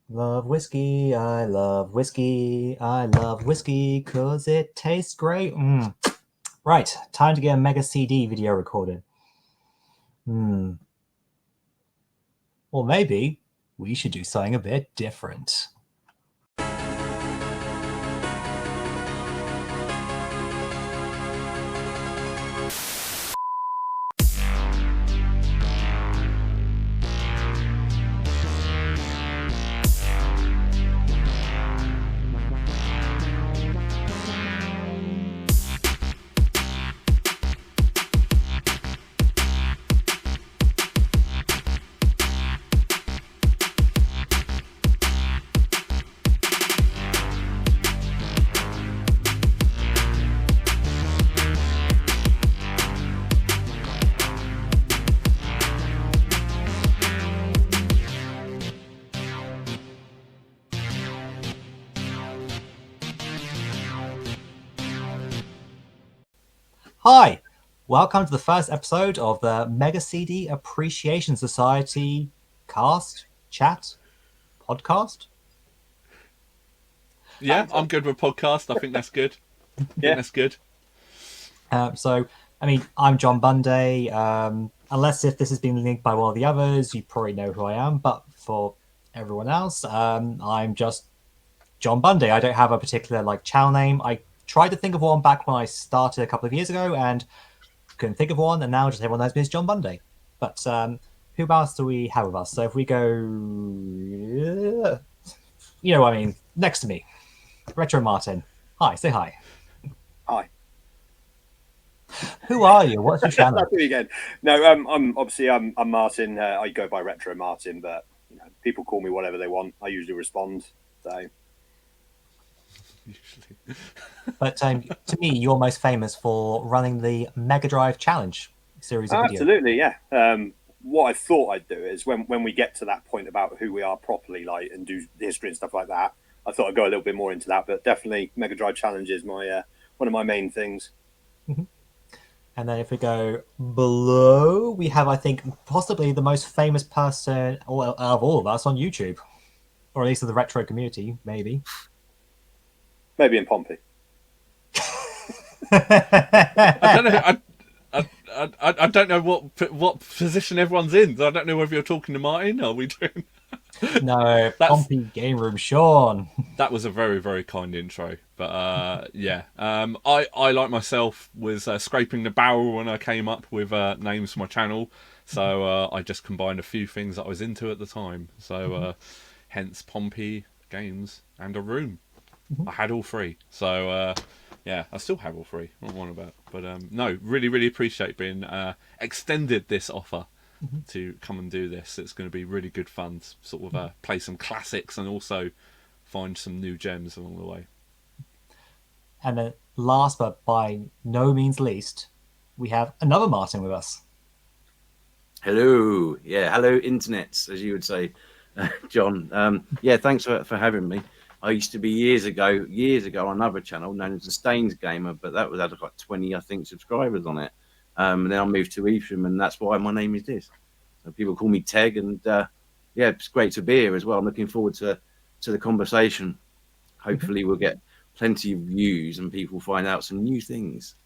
Love whiskey, I love whiskey, I love whiskey, cause it tastes great. Right, time to get a Mega CD video recorded. Or maybe we should do something a bit different. Hi, welcome to the first episode of the Mega CD Appreciation Society chat podcast. Yeah, I'm good with podcast. I think that's good. That's good. So, I'm John Bunday. Unless if this has been linked by one of the others, you probably know who I am. But for everyone else, I'm just John Bunday. I don't have a particular channel name. I tried to think of one back when I started a couple of years ago and couldn't think of one, and now just everyone knows me as John Bunday. But who else do we have with us? So if we go, next to me, Retro Martin. Hi, say hi. Hi. Who are you? What's your channel? That's really good. No, I'm Martin. I go by Retro Martin, but people call me whatever they want. I usually respond. So. But to me, you're most famous for running the Mega Drive Challenge series of videos. Absolutely, yeah. What I thought I'd do is when we get to that point about who we are properly, and do history and stuff like that, I thought I'd go a little bit more into that. But definitely, Mega Drive Challenge is my one of my main things. Mm-hmm. And then if we go below, we have, I think, possibly the most famous person out of all of us on YouTube, or at least of the retro community, maybe. Maybe in Pompey. I don't know. I don't know what position everyone's in. I don't know whether you're talking to Martin or we doing. No, Pompey Game Room, Sean. That was a very, very kind intro, but yeah. I like myself was scraping the barrel when I came up with names for my channel, so I just combined a few things that I was into at the time. So hence Pompey Games and a room. I had all three, so yeah, I still have all three. What I'm on about, but no, really, really appreciate being extended this offer to come and do this. It's going to be really good fun to sort of play some classics and also find some new gems along the way. And then last but by no means least, we have another Martin with us. Hello. Yeah, hello internets, as you would say, John. Yeah, thanks for having me. I used to be years ago on another channel known as the Stains Gamer, but that was had like 20, I think, subscribers on it. And then I moved to Evesham, and that's why my name is this. So people call me Teg, and yeah, it's great to be here as well. I'm looking forward to the conversation. Hopefully, we'll get plenty of views and people find out some new things.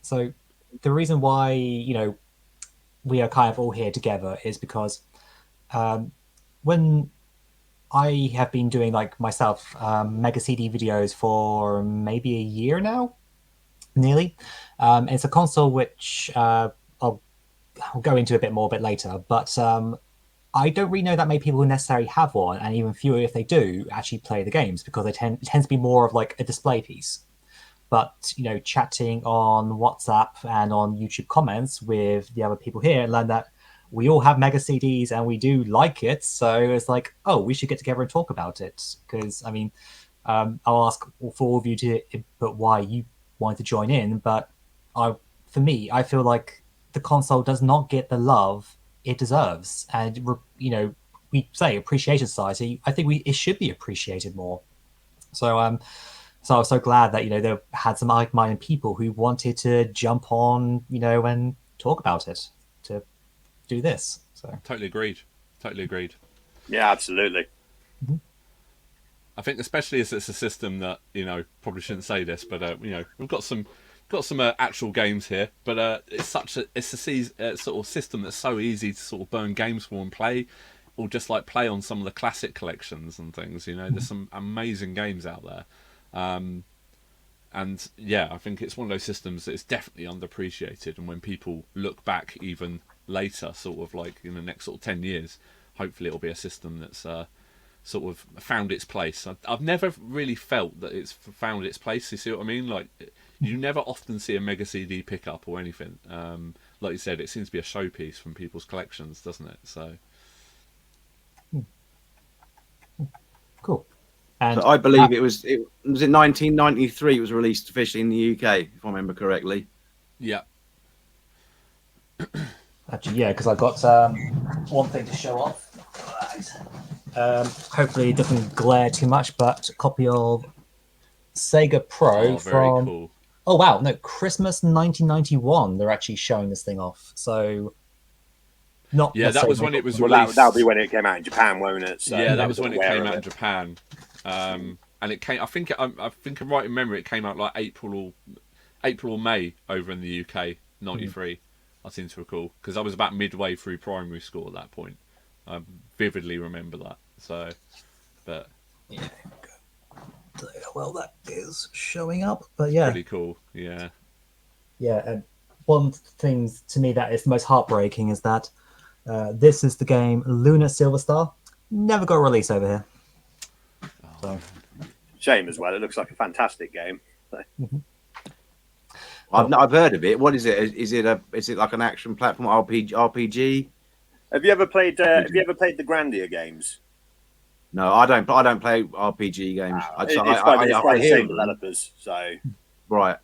So the reason why we are kind of all here together is because when I have been doing myself Mega CD videos for maybe a year now, nearly. It's a console which I'll go into a bit more a bit later, but I don't really know that many people who necessarily have one, and even fewer if they do actually play the games, because it tends to be more of a display piece. But chatting on WhatsApp and on YouTube comments with the other people here, and learn that we all have Mega CDs and we do like it, so it's oh, we should get together and talk about it. Because I'll ask for all of you to input why you wanted to join in, but for me, I feel like the console does not get the love it deserves, and we say Appreciation Society. I think it should be appreciated more. So I was so glad that they had some like-minded people who wanted to jump on, and talk about it, to do this. So Totally agreed. Totally agreed. Yeah, absolutely. I think especially as it's a system that, probably shouldn't say this, but we've got some actual games here, but it's a sort of system that's so easy to sort of burn games for and play, or just like play on some of the classic collections and things. There's some amazing games out there, and yeah, I think it's one of those systems that is definitely underappreciated. And when people look back even later, sort of like in the next sort of 10 years, hopefully it'll be a system that's sort of found its place. I've never really felt that it's found its place. You see what I mean? Like, you never often see a Mega CD pickup or anything. Like you said, it seems to be a showpiece from people's collections, doesn't it? So cool. And So I believe it was in 1993. It was released officially in the UK, if I remember correctly. yeah, actually, yeah, because I've got one thing to show off. Hopefully, it doesn't glare too much, but a copy of Sega Pro oh, very from. cool. Oh wow! No, Christmas 1991. They're actually showing this thing off. So, not Yeah, that was when it was Well, released. that'll be when it came out in Japan, won't it? So Yeah, that was when it aware came of out in Japan, and it came. I think I'm right in memory. It came out like April or May over in the UK. '93. I seem to recall, because I was about midway through primary school at that point. I vividly remember that. So, but Yeah. Well, that is showing up, but yeah, pretty cool. Yeah. yeah. And one thing to me that is the most heartbreaking is that this is the game Lunar Silver Star. Never got a release over here. So. Shame as well. It looks like a fantastic game. So. I've heard of it. What is it? Is it like an action platform RPG? Have you ever played? Have you ever played the Grandia games? No, I don't play RPG games. It's by the hear same them. developers. So Right.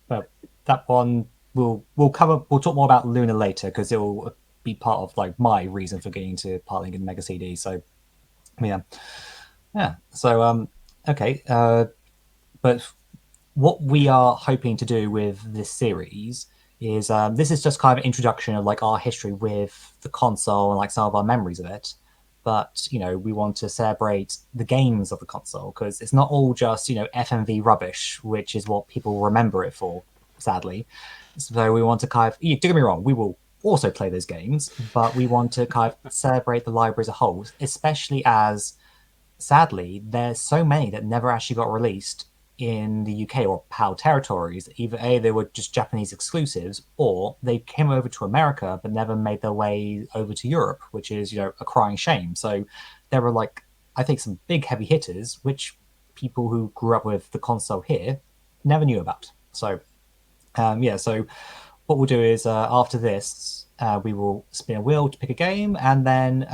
But that one we'll cover. We'll talk more about Luna later because it will be part of like my reason for getting to partling in Mega CD. So yeah. So okay. But what we are hoping to do with this series is this is just kind of an introduction of like our history with the console and like some of our memories of it. But we want to celebrate the games of the console because it's not all just FMV rubbish, which is what people remember it for, sadly. So we want to kind of don't get me wrong, we will also play those games, but we want to kind of celebrate the library as a whole, especially as sadly there's so many that never actually got released in the UK or PAL territories. Either they were just Japanese exclusives, or they came over to America but never made their way over to Europe, which is a crying shame. So there were like I think some big heavy hitters which people who grew up with the console here never knew about. So so what we'll do is after this we will spin a wheel to pick a game, and then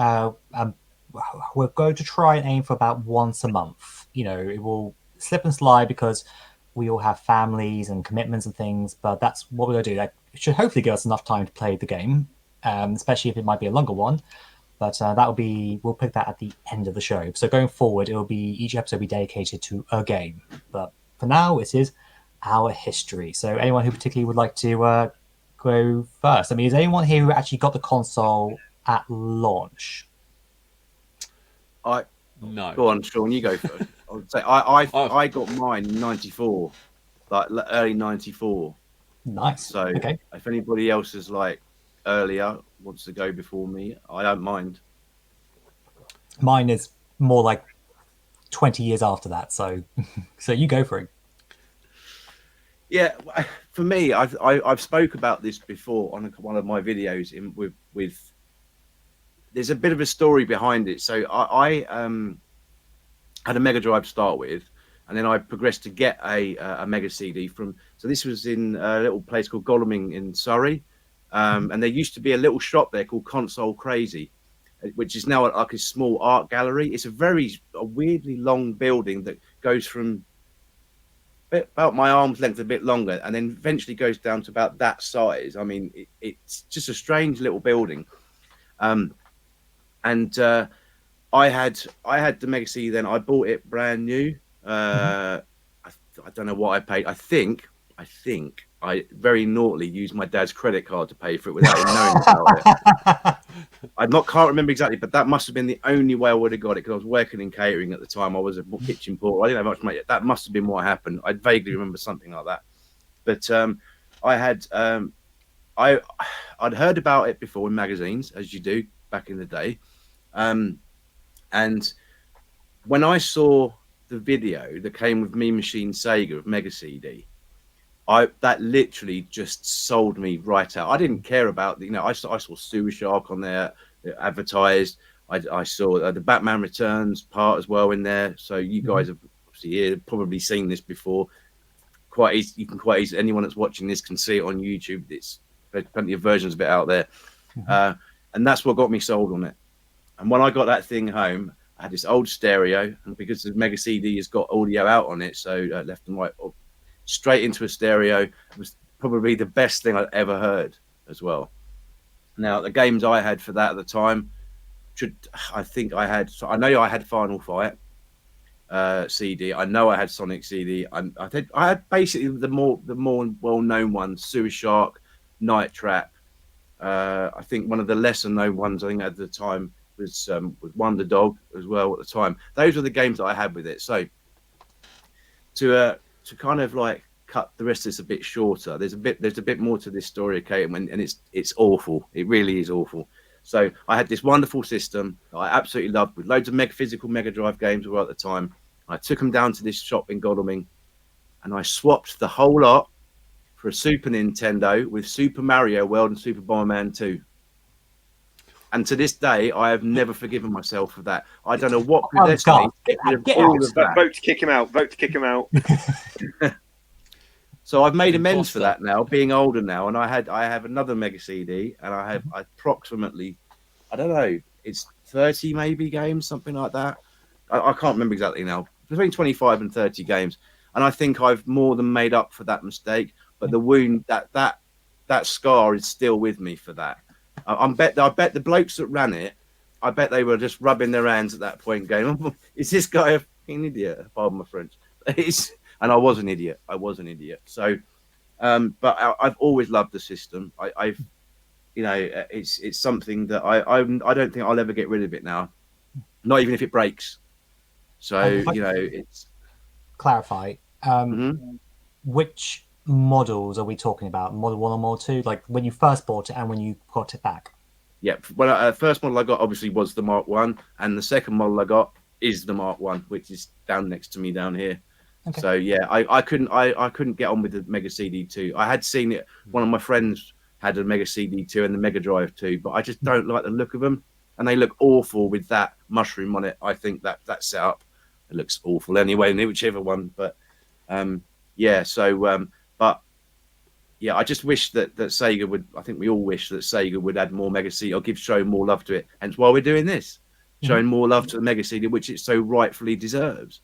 we're going to try and aim for about once a month. It will slip and slide because we all have families and commitments and things, but that's what we're going to do. That should hopefully give us enough time to play the game, especially if it might be a longer one. But we'll pick that at the end of the show. So going forward, each episode will be dedicated to a game. But for now, it is our history. So anyone who particularly would like to go first? I mean, is anyone here who actually got the console at launch? No. Go on, Sean. You go first. I would say I got mine in '94, like early '94. Nice. So okay. If anybody else is like earlier wants to go before me, I don't mind. Mine is more like 20 years after that. So you go for it. Yeah, for me, I've spoke about this before on one of my videos with. There's a bit of a story behind it. So I had a Mega Drive to start with, and then I progressed to get a Mega CD from. So this was in a little place called Godalming in Surrey, and there used to be a little shop there called Console Crazy, which is now like a small art gallery. It's a weirdly long building that goes from about my arm's length, a bit longer, and then eventually goes down to about that size. I mean, it's just a strange little building. And I had the Mega CD then. I bought it brand new. I don't know what I paid. I think I very naughtily used my dad's credit card to pay for it without him knowing about it. Can't remember exactly, but that must have been the only way I would have got it, because I was working in catering at the time. I was a kitchen porter. I didn't have much money. That must have been what happened. I vaguely remember something like that. But I had I'd heard about it before in magazines, as you do back in the day, and when I saw the video that came with Mean Machine Sega of Mega CD, that literally just sold me right out. I didn't care about I saw Sewer Shark on there advertised. I saw the Batman Returns part as well in there. So you guys have obviously probably seen this before. Quite easy. You can quite easily, anyone that's watching this can see it on YouTube. There's plenty of versions of it out there, and that's what got me sold on it. And when I got that thing home, I had this old stereo, and because the Mega CD has got audio out on it, so left and right, straight into a stereo, it was probably the best thing I'd ever heard as well. Now, the games I had for that at the time, I know I had Final Fight CD. I know I had Sonic CD. I had basically the more well-known ones: Sewer Shark, Night Trap. I think one of the lesser-known ones I think at the time was Wonder Dog as well at the time. Those were the games that I had with it. So to kind of like cut the rest of this a bit shorter, there's a bit more to this story, okay, and it's awful. It really is awful. So I had this wonderful system that I absolutely loved, with loads of physical Mega Drive games at the time. I took them down to this shop in Godalming, and I swapped the whole lot for a Super Nintendo with Super Mario World and Super Bomberman 2. And to this day, I have never forgiven myself for that. I don't know what possessed me. Vote to kick him out. Vote to kick him out. So I've made amends for that now, being older now, and I have another Mega CD, and I have approximately, I don't know, it's 30 maybe games, something like that. I can't remember exactly now. Between 25 and 30 games, and I think I've more than made up for that mistake. But the wound, that scar is still with me for that. I bet the blokes that ran it, I bet they were just rubbing their hands at that point, going, oh, "Is this guy a fucking idiot?" Pardon my French. And I was an idiot. So, but I've always loved the system. It's something that I don't think I'll ever get rid of it now, not even if it breaks. So it's clarify. Which models are we talking about? Model 1 or Model 2? Like when you first bought it and when you got it back? Yeah. Well, first model I got obviously was the Mark 1, and the second model I got is the Mark 1, which is down next to me down here. Okay. So yeah, I couldn't get on with the Mega CD 2. I had seen it. One of my friends had a Mega CD 2 and the Mega Drive 2, but I just don't like the look of them, and they look awful with that mushroom on it. I think that setup, it looks awful anyway, whichever one. But yeah. So but yeah, I just wish that Sega would. I think we all wish that Sega would add more Mega CD or show more love to it. Hence why we're doing this, showing more love to the Mega CD, which it so rightfully deserves.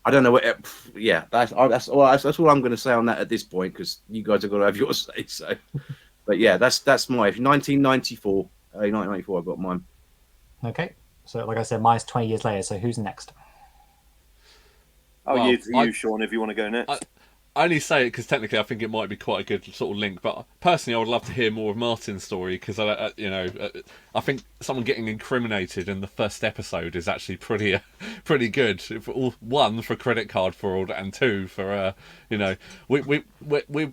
I don't know what. Yeah, that's all I'm going to say on that at this point, because you guys have got to have your say. So, but yeah, that's my 1994. 1994, I got mine. Okay, so like I said, mine's 20 years later. So who's next? You, Sean, if you want to go next. I only say it because technically I think it might be quite a good sort of link, but personally I would love to hear more of Martin's story, because I think someone getting incriminated in the first episode is actually pretty good. One, for credit card fraud, and two, for we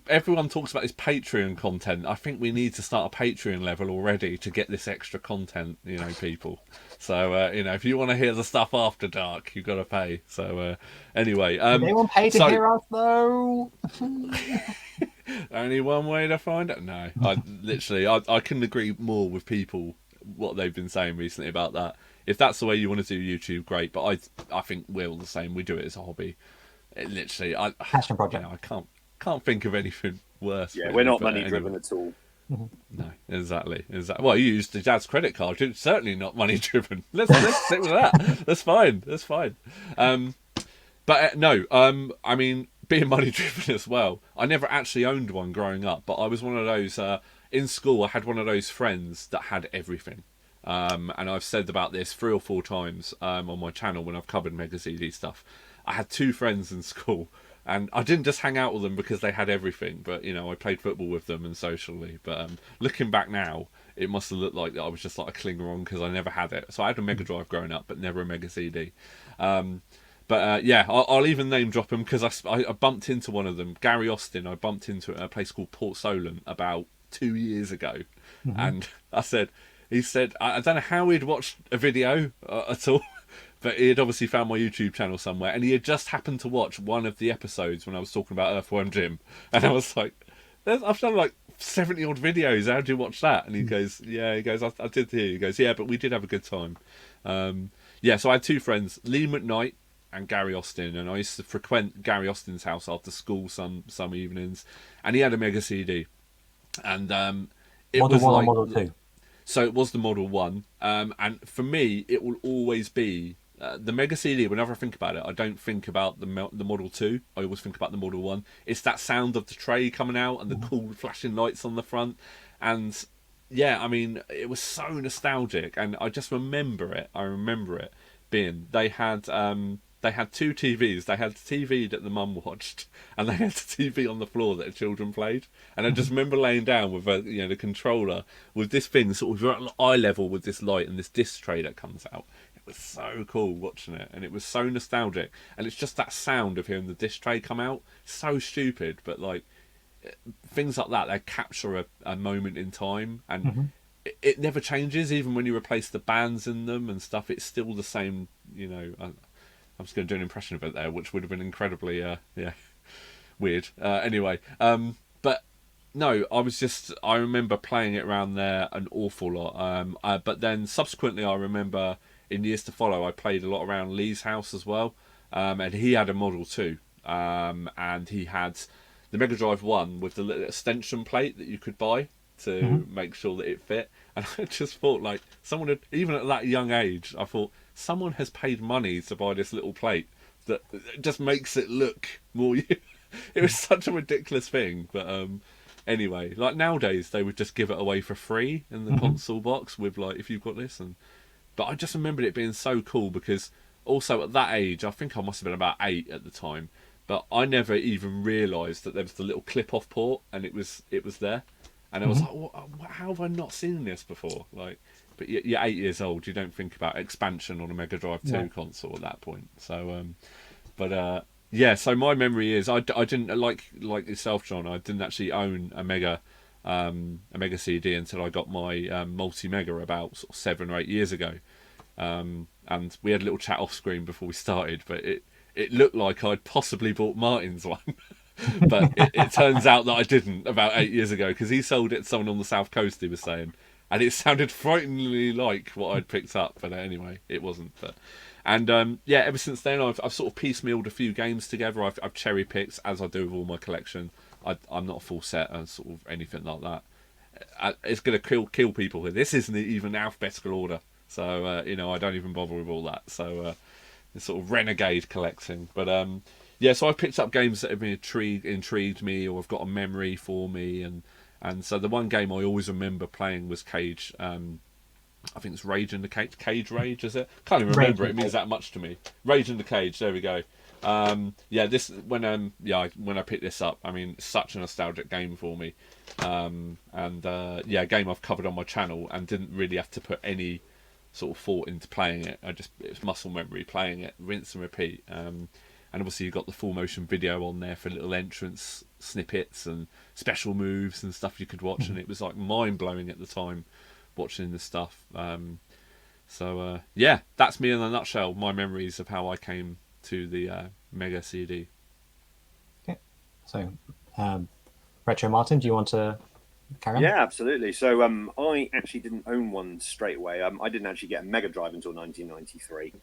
everyone talks about this Patreon content. I think we need to start a Patreon level already to get this extra content, people. So if you want to hear the stuff after dark, you've got to pay. So anyway, anyone pay to hear us though? Only one way to find it. No, I couldn't agree more with people what they've been saying recently about that. If that's the way you want to do YouTube, great. But I think we're all the same. We do it as a hobby. Passion project. I can't think of anything worse. Yeah, we're not money driven at all. No, exactly. Well, you used the dad's credit card. It's certainly not money driven. Let's stick with that. That's fine. But no. I mean, being money driven as well. I never actually owned one growing up, but I was one of those. In school, I had one of those friends that had everything. And I've said about this 3 or 4 times on my channel when I've covered Mega CD stuff. I had 2 friends in school And I didn't just hang out with them because they had everything, but I played football with them and socially. But looking back now, it must have looked like I was just like a clinger on because I never had it. So I had a Mega Drive growing up, but never a Mega CD. Yeah, I'll even name drop them because I bumped into one of them, Gary Austin. I bumped into at a place called Port Solent about 2 years ago, and he said I don't know how he'd watched a video at all. But he had obviously found my YouTube channel somewhere, and he had just happened to watch one of the episodes when I was talking about Earthworm Jim, and I was like, "I've done like 70 odd videos. How do you watch that?" And he goes, "Yeah." He goes, "I did hear." He goes, "Yeah, but we did have a good time." So I had two friends, Lee McKnight and Gary Austin, and I used to frequent Gary Austin's house after school some evenings, and he had a Mega CD, and it Model was 1 like or Model 2? So it was the Model 1, and for me, it will always be the Mega CD. Whenever I think about it, I don't think about the Model 2. I always think about the Model 1. It's that sound of the tray coming out and the cool flashing lights on the front. And yeah, I mean, it was so nostalgic, and I just remember it. I remember it being they had two TVs. They had the TV that the mum watched, and they had the TV on the floor that the children played. And I just remember laying down with the controller with this thing sort of at eye level with this light and this disc tray that comes out. It was so cool watching it, and it was so nostalgic. And it's just that sound of hearing the disc tray come out. So stupid, but like things like that, they capture a moment in time, and it never changes. Even when you replace the bands in them and stuff, it's still the same. I'm just going to do an impression of it there, which would have been incredibly, weird. Anyway, but no, I remember playing it around there an awful lot. But then subsequently, I remember in years to follow, I played a lot around Lee's house as well. And he had a Model 2. And he had the Mega Drive 1 with the little extension plate that you could buy to make sure that it fit. And I just thought, like, someone had, even at that young age, I thought, someone has paid money to buy this little plate that just makes it look more. It was such a ridiculous thing, but anyway, like nowadays they would just give it away for free in the console box with like, if you've got this, but I just remembered it being so cool because also at that age, I think I must have been about 8 at the time, but I never even realised that there was the little clip-off port, and it was there, and I was like, how have I not seen this before? Like. But you're 8 years old. You don't think about expansion on a Mega Drive 2 console at that point. So, So my memory is I didn't like yourself, John. I didn't actually own a Mega CD until I got my Multi Mega about sort of 7 or 8 years ago. And we had a little chat off screen before we started, but it looked like I'd possibly bought Martin's one. But it turns out that I didn't about 8 years ago because he sold it to someone on the South Coast, he was saying. And it sounded frighteningly like what I'd picked up, but anyway, it wasn't. Ever since then, I've sort of piecemealed a few games together. I've cherry picked, as I do with all my collection. I'm not a full set and sort of anything like that. It's going to kill people here. This isn't even alphabetical order, so I don't even bother with all that. So it's sort of renegade collecting. But so I've picked up games that have intrigued me, or have got a memory for me, and so the one game I always remember playing was Cage. I think it's Rage in the Cage. Cage Rage, is it? Can't even remember. It means that much to me. Rage in the Cage. There we go. When I picked this up, I mean, it's such a nostalgic game for me. A game I've covered on my channel and didn't really have to put any sort of thought into playing it. It's muscle memory playing it, rinse and repeat. And obviously you've got the full motion video on there for little entrance snippets and special moves and stuff you could watch, and it was like mind blowing at the time watching this stuff. That's me in a nutshell. My memories of how I came to the Mega CD. Okay, so Retro Martin, do you want to carry on? Yeah, absolutely. So I actually didn't own one straight away. I didn't actually get a Mega Drive until 1993.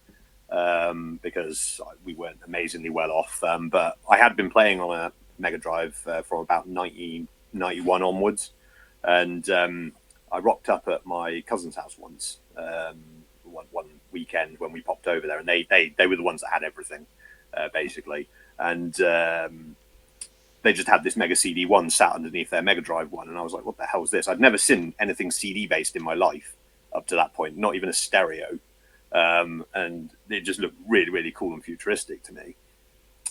Because we weren't amazingly well off. But I had been playing on a Mega Drive from about 1991 onwards, and I rocked up at my cousin's house once, one weekend when we popped over there, and they were the ones that had everything, basically, and they just had this Mega CD one sat underneath their Mega Drive one, and I was like, what the hell is this? I'd never seen anything CD based in my life up to that point, not even a stereo. And it just looked really, really cool and futuristic to me.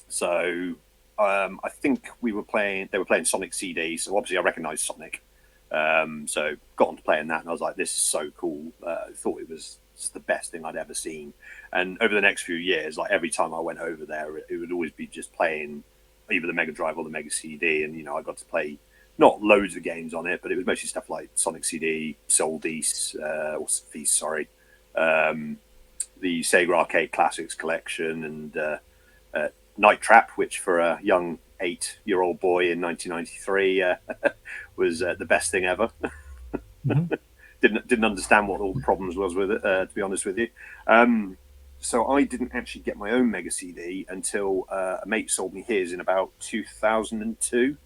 So I think they were playing Sonic CD, so obviously I recognised Sonic. So got on to playing that, and I was like, "This is so cool!" I thought it was just the best thing I'd ever seen. And over the next few years, like every time I went over there, it would always be just playing either the Mega Drive or the Mega CD, and I got to play not loads of games on it, but it was mostly stuff like Sonic CD, Soul Feast, sorry, the Sega Arcade Classics collection, and Night Trap, which for a young 8-year-old boy in 1993 was the best thing ever. Mhm. Didn't understand what all the problems was with it, to be honest with you. So I didn't actually get my own Mega CD until a mate sold me his in about 2002,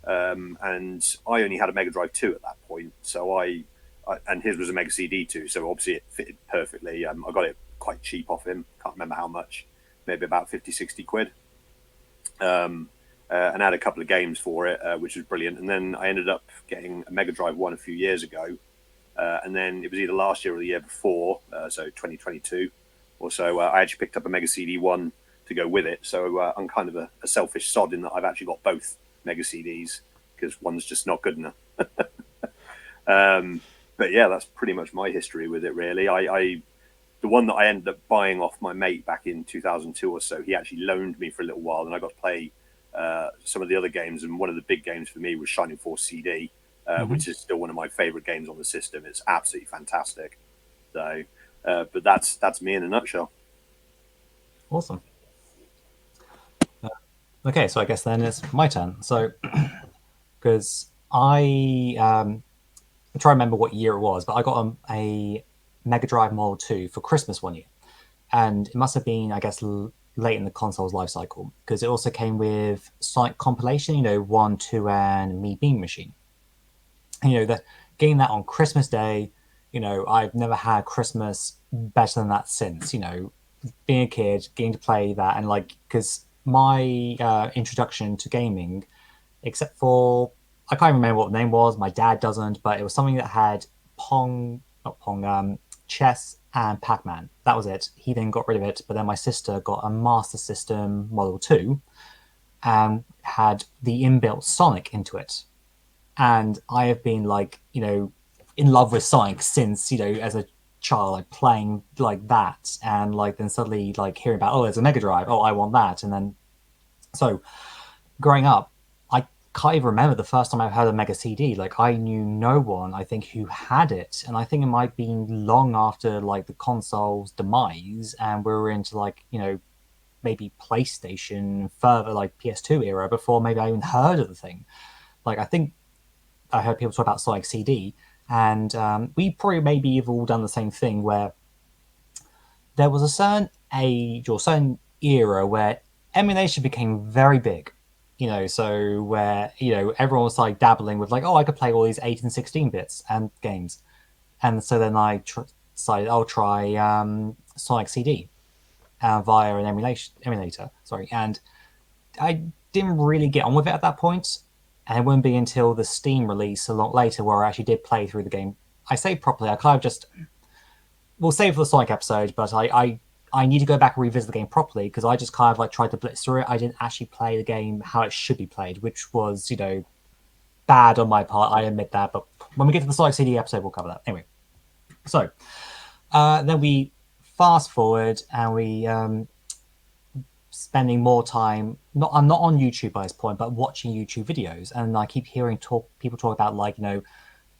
and I only had a Mega Drive 2 at that point. So and his was a Mega CD too, so obviously it fitted perfectly. I got it quite cheap off him. Can't remember how much, maybe about 50-60 quid. And I had a couple of games for it, which was brilliant. And then I ended up getting a Mega Drive 1 a few years ago. And then it was either last year or the year before, so 2022 or so, I actually picked up a Mega CD 1 to go with it. So I'm kind of a selfish sod in that I've actually got both Mega CDs because one's just not good enough. But yeah, that's pretty much my history with it, really. The one that I ended up buying off my mate back in 2002 or so, he actually loaned me for a little while, and I got to play some of the other games. And one of the big games for me was Shining Force CD, which is still one of my favorite games on the system. It's absolutely fantastic. So, but that's me in a nutshell. Awesome. Okay, so I guess then it's my turn. So, because I try to remember what year it was, but I got a Mega Drive Model 2 for Christmas one year. And it must have been, I guess, late in the console's life cycle, because it also came with Sonic compilation, 1, 2, and Me Bean Machine. And, getting that on Christmas Day, I've never had Christmas better than that since, being a kid, getting to play that. And because my introduction to gaming, except for, I can't remember what the name was, my dad doesn't, but it was something that had chess and Pac-Man. That was it. He then got rid of it, but then my sister got a Master System Model 2 and had the inbuilt Sonic into it. And I have been in love with Sonic since, as a child, playing like that, and then suddenly hearing about, there's a Mega Drive, I want that. And then so growing up, I can't even remember the first time I heard a Mega CD. I knew no one, I think, who had it, and I think it might be long after the console's demise, and we were into maybe PlayStation further, PS2 era, before maybe I even heard of the thing. I think I heard people talk about Sonic CD, and we probably maybe have all done the same thing, where there was a certain age or certain era where emulation became very big. So where everyone was dabbling with I could play all these 8 and 16 bits and games, and so then I decided I'll try Sonic CD via an emulator. Sorry, and I didn't really get on with it at that point, and it wouldn't be until the Steam release a lot later where I actually did play through the game. I say properly, I kind of just, we'll save for the Sonic episode, but I need to go back and revisit the game properly, because I just kind of tried to blitz through it. I didn't actually play the game how it should be played, which was, bad on my part. I admit that, but when we get to the Sonic CD episode, we'll cover that. Anyway, so then we fast forward, and we spending more time. I'm not on YouTube by this point, but watching YouTube videos, and I keep hearing people talk about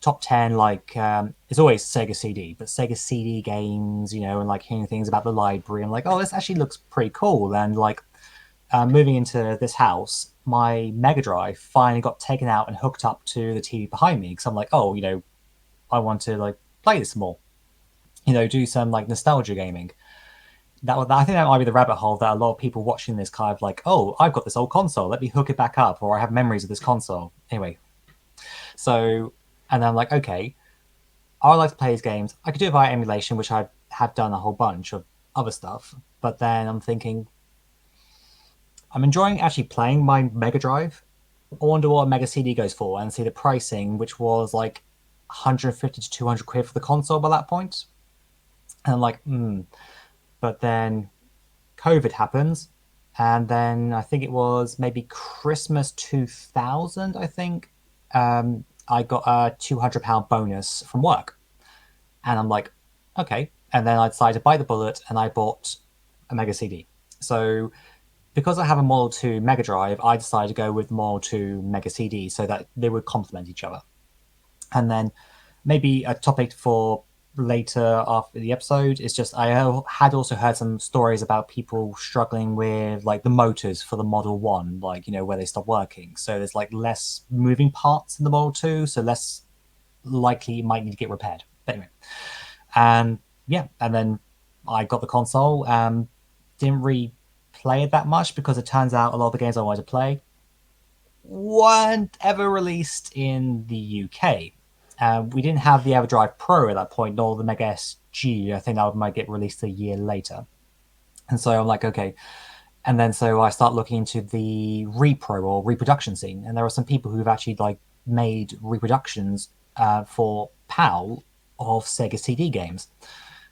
top 10, it's always Sega CD, but Sega CD games, and hearing things about the library, and this actually looks pretty cool. And moving into this house, my Mega Drive finally got taken out and hooked up to the TV behind me, because I'm I want to play this more, do some nostalgia gaming. I think that might be the rabbit hole that a lot of people watching this kind of I've got this old console, let me hook it back up, or I have memories of this console. Anyway, so, and I'm okay, I would like to play these games. I could do it via emulation, which I have done a whole bunch of other stuff. But then I'm thinking, I'm enjoying actually playing my Mega Drive. I wonder what a Mega CD goes for, and see the pricing, which was 150 to 200 quid for the console by that point. And I'm But then COVID happens, And then I think it was maybe Christmas 2000, I think, I got a £200 bonus from work. And I'm like, okay. And then I decided to bite the bullet and I bought a Mega CD. So because I have a Model 2 Mega Drive, I decided to go with Model 2 Mega CD so that they would complement each other. And then maybe a topic for later after the episode is just I had also heard some stories about people struggling with like the motors for the Model 1, like, where they stop working. So there's like less moving parts in the Model 2, so less likely it might need to get repaired. But anyway, and yeah, and then I got the console. Didn't really play it that much because it turns out a lot of the games I wanted to play weren't ever released in the UK. We didn't have the EverDrive Pro at that point, nor the Mega SG. I think that might get released a year later. And so I'm like, okay. And then so I start looking into the repro or reproduction scene, and there are some people who've actually like made reproductions for PAL of Sega CD games.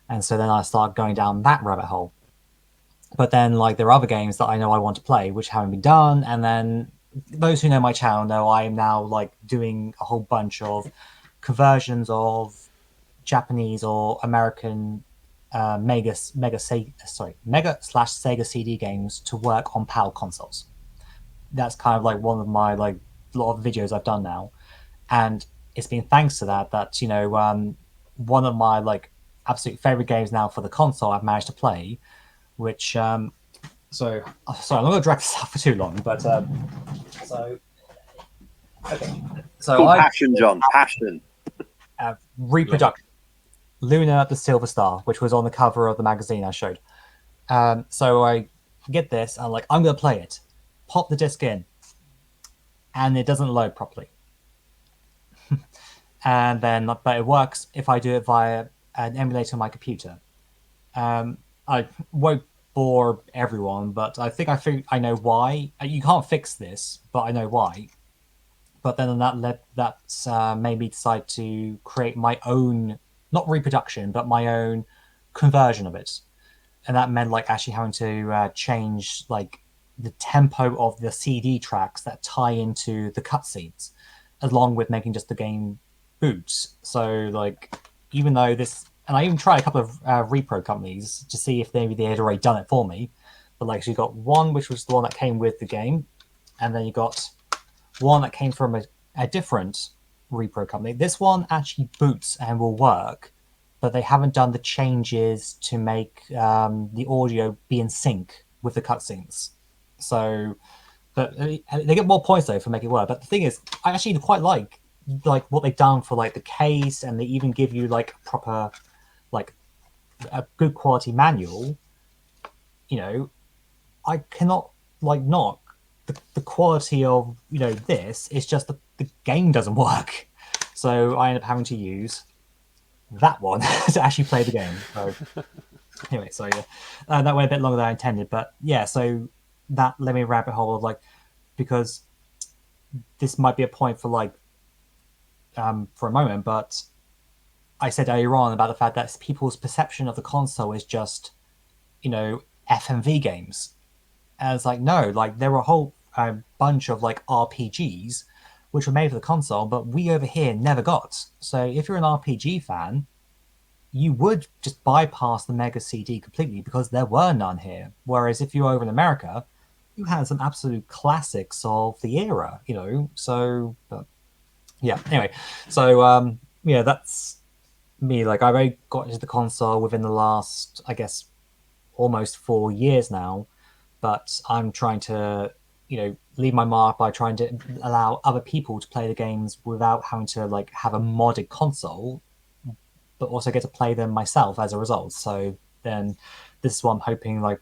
And so then I start going down that rabbit hole. But then like there are other games that I know I want to play which haven't been done, and then those who know my channel know I am now like doing a whole bunch of conversions of Japanese or American Mega / Sega CD games to work on PAL consoles. That's kind of like one of my like lot of videos I've done now, and it's been thanks to that one of my like absolute favorite games now for the console I've managed to play, which sorry, I'm not going to drag this out for too long, but so okay, so Cool, passion, John, passion. Reproduction. Luna the Silver Star, which was on the cover of the magazine I showed. So I get this, I'm like, I'm going to play it. Pop the disc in, and it doesn't load properly. And then, but it works if I do it via an emulator on my computer. I won't bore everyone, but I think I know why. You can't fix this, but I know why. But then that made me decide to create my own, not reproduction, but my own conversion of it. And that meant like actually having to change like the tempo of the CD tracks that tie into the cutscenes, along with making just the game boots. So like, even though this, and I even tried a couple of repro companies to see if maybe they had already done it for me. But like, so you got one which was the one that came with the game, and then you got one that came from a different repro company. This one actually boots and will work, but they haven't done the changes to make the audio be in sync with the cutscenes. So, but they get more points though for making it work. But the thing is, I actually quite like what they've done for like the case, and they even give you like a proper, like a good quality manual. I cannot like knock the quality of this. It's just the game doesn't work, so I end up having to use that one to actually play the game. So anyway, so yeah, that went a bit longer than I intended, but yeah, so that led me a rabbit hole of like, because this might be a point for like for a moment, but I said earlier on about the fact that people's perception of the console is just FMV games. And it's like, no, like there were a whole bunch of like RPGs which were made for the console, but we over here never got. So if you're an RPG fan, you would just bypass the Mega CD completely because there were none here. Whereas if you're over in America, you had some absolute classics of the era, So, but yeah. Anyway, so yeah, that's me. Like I've only got into the console within the last, I guess, almost 4 years now. But I'm trying to, leave my mark by trying to allow other people to play the games without having to like have a modded console, but also get to play them myself as a result. So then this is what I'm hoping, like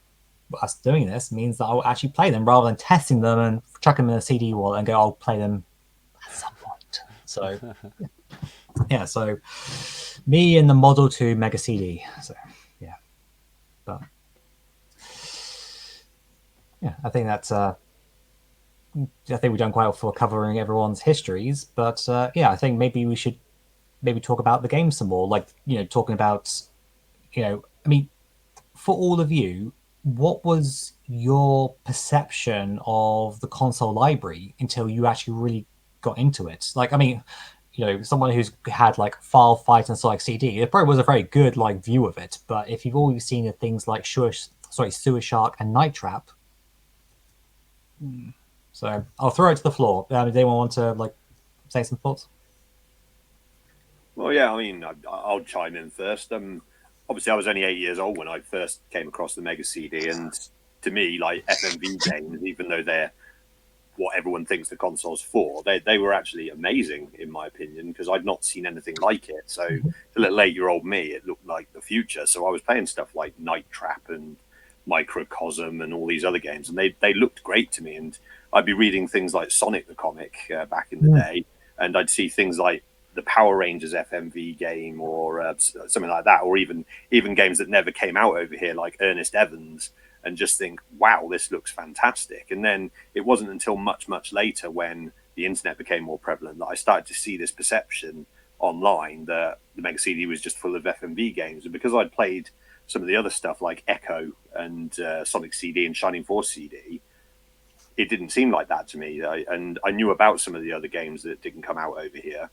us doing this means that I'll actually play them rather than testing them and chuck them in a CD wallet and go, I'll play them at some point. So yeah, so me and the Model 2 Mega CD. So yeah, but yeah, I think that's I think we've done quite well for covering everyone's histories, but yeah, I think maybe we should talk about the game some more. Like talking about I mean, for all of you, what was your perception of the console library until you actually really got into it? Like, I mean, someone who's had like File Fight and Sonic CD, it probably was a very good like view of it. But if you've always seen the things like Sewer Shark and Night Trap, so I'll throw it to the floor. Does anyone want to like say some thoughts? Well, yeah, I mean, I'll chime in first. Obviously, I was only 8 years old when I first came across the Mega CD, and to me, like FMV games, even though they're what everyone thinks the console's for, they were actually amazing in my opinion because I'd not seen anything like it. So to a little 8-year-old me, it looked like the future. So I was playing stuff like Night Trap and Microcosm and all these other games, and they looked great to me. And I'd be reading things like Sonic the Comic back in the day, and I'd see things like the Power Rangers FMV game or something like that, or even games that never came out over here like Ernest Evans, and just think, wow, this looks fantastic. And then it wasn't until much, much later when the internet became more prevalent that I started to see this perception online that the Mega CD was just full of FMV games. And because I'd played some of the other stuff like Echo and Sonic CD and Shining Force CD, it didn't seem like that to me. And I knew about some of the other games that didn't come out over here.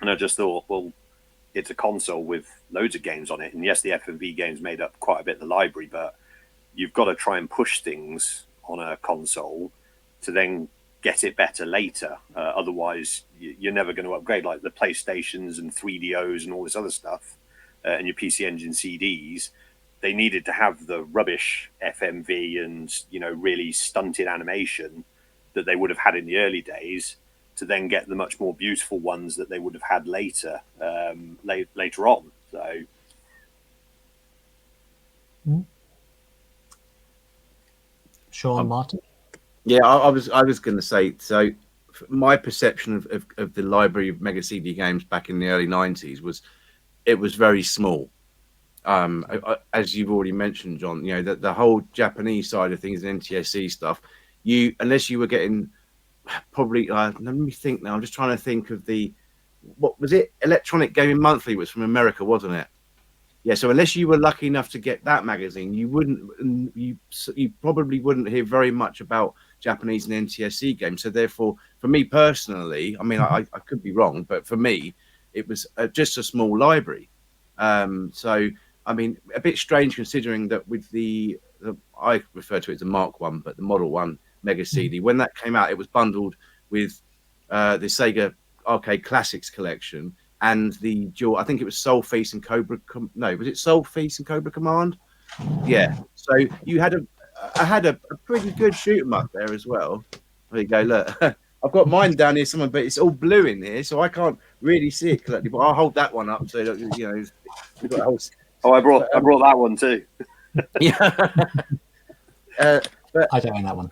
And I just thought, well, it's a console with loads of games on it. And yes, the FMV games made up quite a bit of the library, but you've got to try and push things on a console to then get it better later. Otherwise, you're never going to upgrade, like the PlayStations and 3DOs and all this other stuff and your PC Engine CDs. They needed to have the rubbish FMV and, really stunted animation that they would have had in the early days to then get the much more beautiful ones that they would have had later on. So. Sean, Martin? Yeah, I was going to say, so my perception of the library of Mega CD games back in the early 90s was it was very small. As you've already mentioned, John, the whole Japanese side of things and NTSC stuff, unless you were getting probably, let me think now, I'm just trying to think of what was it? Electronic Gaming Monthly was from America, wasn't it? Yeah, so unless you were lucky enough to get that magazine, you probably wouldn't hear very much about Japanese and NTSC games. So therefore, for me personally, I mean, I could be wrong, but for me, it was just a small library. So I mean, a bit strange considering that with I refer to it as the Mark One, but the Model One Mega CD, when that came out, it was bundled with the Sega Arcade Classics collection. And the dual, I think it was Soul Feast and Cobra. No, was it Soul Feast and Cobra Command? Yeah. So you had I had a pretty good shoot 'em up there as well. There you go. Look, I've got mine down here somewhere, but it's all blue in here, so I can't really see it clearly. But I'll hold that one up so that, we've got a whole. Oh, I brought that one too. Yeah. But I don't own that one.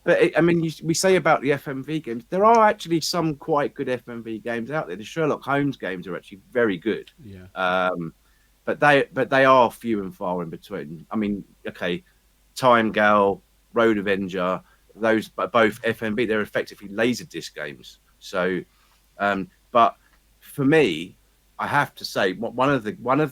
But I mean, we say about the FMV games, there are actually some quite good FMV games out there. The Sherlock Holmes games are actually very good. Yeah. But they are few and far in between. I mean, okay, Time Gal, Road Avenger, those both FMV, they're effectively Laserdisc games. So, but for me, I have to say one of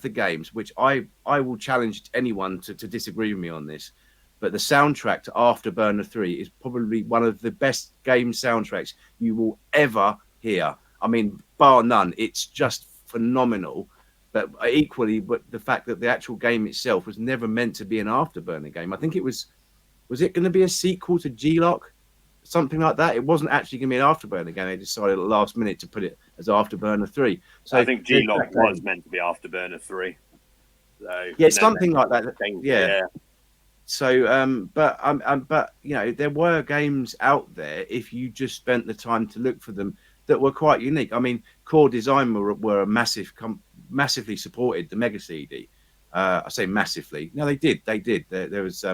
the games which I will challenge anyone to disagree with me on this. But the soundtrack to Afterburner 3 is probably one of the best game soundtracks you will ever hear. I mean, bar none. It's just phenomenal. But equally, the fact that the actual game itself was never meant to be an Afterburner game. I think it was it going to be a sequel to G-Lock? Something like that. It wasn't actually going to be an Afterburner game. They decided at the last minute to put it as Afterburner 3. So I think G-Lock was meant to be Afterburner 3. So, yeah, something like that. Yeah. So, but there were games out there if you just spent the time to look for them that were quite unique. I mean, Core Design were massively supported the Mega CD. I say massively. No, they did. There was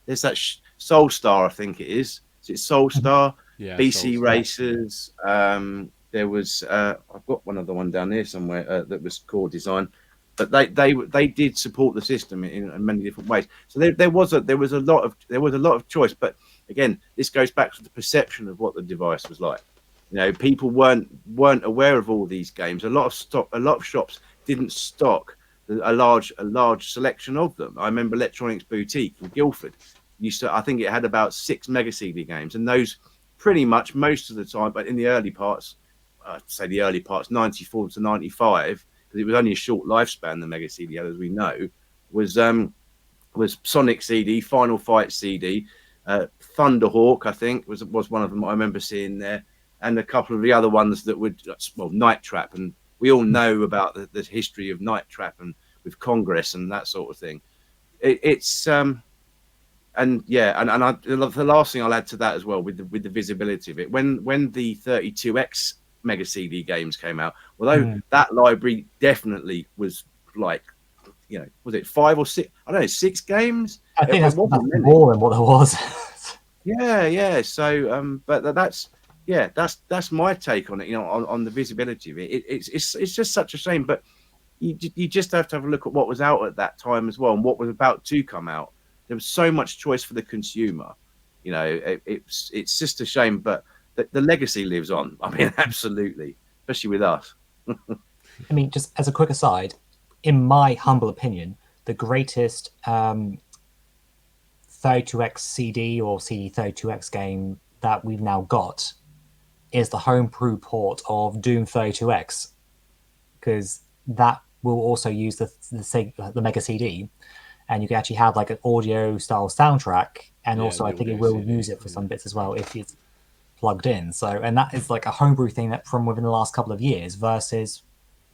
there's that Soul Star, I think it is. Is it Soul Star? Yeah. BC Racers. There was I've got one other one down there somewhere that was Core Design. But they did support the system in many different ways. So there was a lot of choice. But again, this goes back to the perception of what the device was like. People weren't aware of all these games. A lot of shops didn't stock a large selection of them. I remember Electronics Boutique in Guildford used to. I think it had about 6 Mega CD games, and those pretty much most of the time, but in the early parts, I'd say the early parts, 94 to 95, because it was only a short lifespan. The Mega CD, as we know, was Sonic CD, Final Fight CD, Thunderhawk, I think was one of them I remember seeing there, and a couple of the other ones that would, well, Night Trap, and we all know about the history of Night Trap and with Congress and that sort of thing. And yeah, and the last thing I'll add to that as well with the visibility of it, when the 32X Mega CD games came out, although that library definitely was like, was it 5 or 6? I don't know, 6 games. I think that's more than what there was. Yeah. So, but that's my take on it. On the visibility of it. It's just such a shame, but you just have to have a look at what was out at that time as well, and what was about to come out. There was so much choice for the consumer. It's just a shame, but the legacy lives on. I mean, absolutely, especially with us. I mean, just as a quick aside, in my humble opinion, the greatest 32X CD or CD32X game that we've now got is the homebrew port of Doom 32X, because that will also use the Mega CD, and you can actually have like an audio style soundtrack, and also I think it will use it for some bits as well if it's plugged in. So, and that is like a homebrew thing that from within the last couple of years versus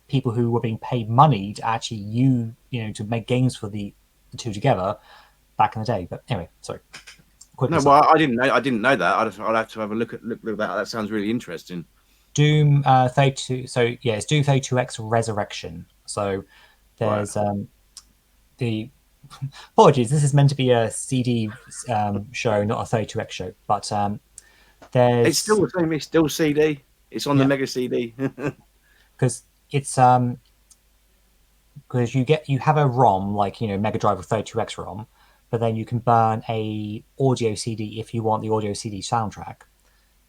people who were being paid money to actually to make games for the two together back in the day. But anyway, sorry. I didn't know that. I'd have to have a look at that. That sounds really interesting. Doom 32. So yeah, it's Doom 32X Resurrection. So there's the apologies. This is meant to be a CD show, not a 32X show. But there's it's still the same. It's still CD. It's on the Mega CD. Because it's because you have a ROM like Mega Drive or 32X ROM, but then you can burn a audio CD if you want the audio CD soundtrack.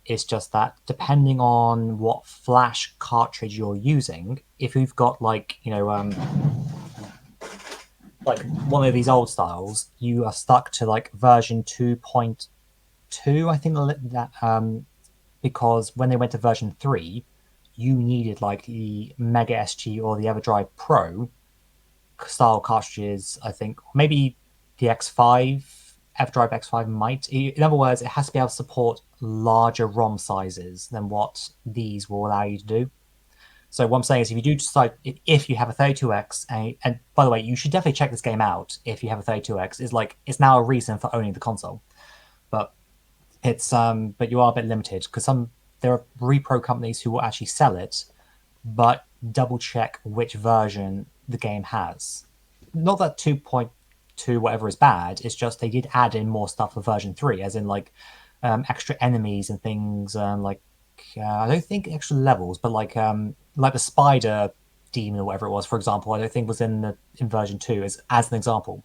It's just that depending on what flash cartridge you're using, if you've got like one of these old styles, you are stuck to like version 2.2, I think that because when they went to version 3, you needed like the Mega SG or the EverDrive Pro style cartridges. I think maybe the X5, EverDrive X5 might. In other words, it has to be able to support larger ROM sizes than what these will allow you to do. So what I'm saying is, if you do decide, if you have a 32X, and by the way, you should definitely check this game out if you have a 32X. It's now a reason for owning the console, but but you are a bit limited because there are repro companies who will actually sell it, but double check which version the game has. Not that 2.2 whatever is bad. It's just they did add in more stuff for version 3, as in like extra enemies and things. I don't think extra levels, but like the spider demon or whatever it was, for example, I don't think was in version 2 as an example,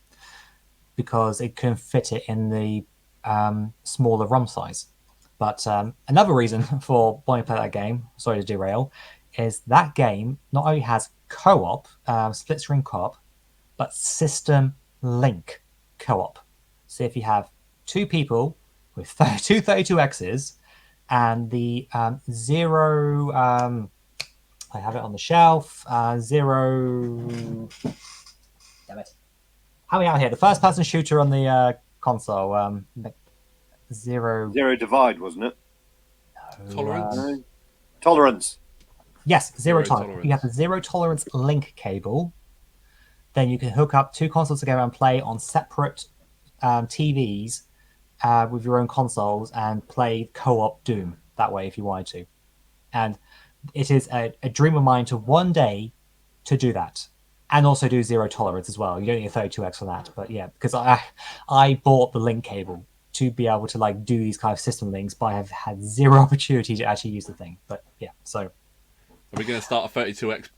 because it couldn't fit it in the smaller ROM size. But another reason for wanting to play that game, sorry to derail, is that game not only has co-op, split screen co-op, but system link co-op. So if you have 2 people with 32Xs and the zero, I have it on the shelf, zero, damn it. How are we out here? The first person shooter on the console, Zero Divide, wasn't it? Tolerance? Tolerance. Yes, Zero Tolerance. You have the Zero Tolerance link cable. Then you can hook up 2 consoles together and play on separate TVs with your own consoles and play co-op Doom that way if you wanted to. And it is a dream of mine to one day to do that. And also do Zero Tolerance as well. You don't need a 32X for that. But yeah, because I bought the link cable to be able to like do these kind of system links, but I have had zero opportunity to actually use the thing. But yeah, so are we going to start a 32X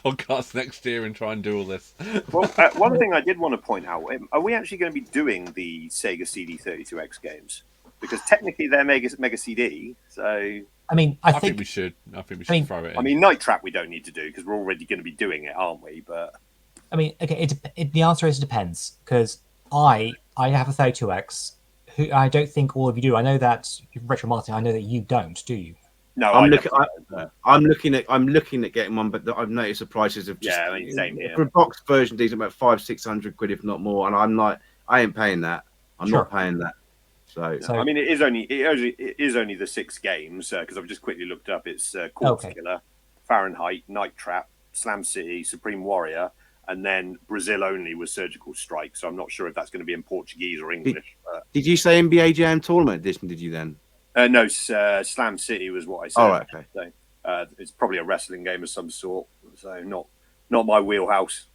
podcast next year and try and do all this? Well, one thing I did want to point out: are we actually going to be doing the Sega CD 32X games? Because technically they're Mega CD. So I mean, I think we should. I think we should throw it in. I mean, Night Trap we don't need to do because we're already going to be doing it, aren't we? But I mean, okay, the answer is it depends because I have a 32X, who I don't think all of you do. I know that Retro Martin. I know that you don't, do you? No, I'm I looking. definitely don't. I'm looking at getting one, but I've noticed the prices have just Yeah, I mean, same here. for a box version. These are about 500-600 quid, if not more. And I'm like, I ain't paying that. I'm Sure. not paying that. So So- I mean, it is only the 6 games because I've just quickly looked up. It's Corpse Okay. Killer, Fahrenheit, Night Trap, Slam City, Supreme Warrior, and then Brazil only was Surgical Strike. So I'm not sure if that's going to be in Portuguese or English. did you say NBA Jam Tournament Edition? Did you then? No, Slam City was what I said. All right, okay. So, it's probably a wrestling game of some sort. So not my wheelhouse.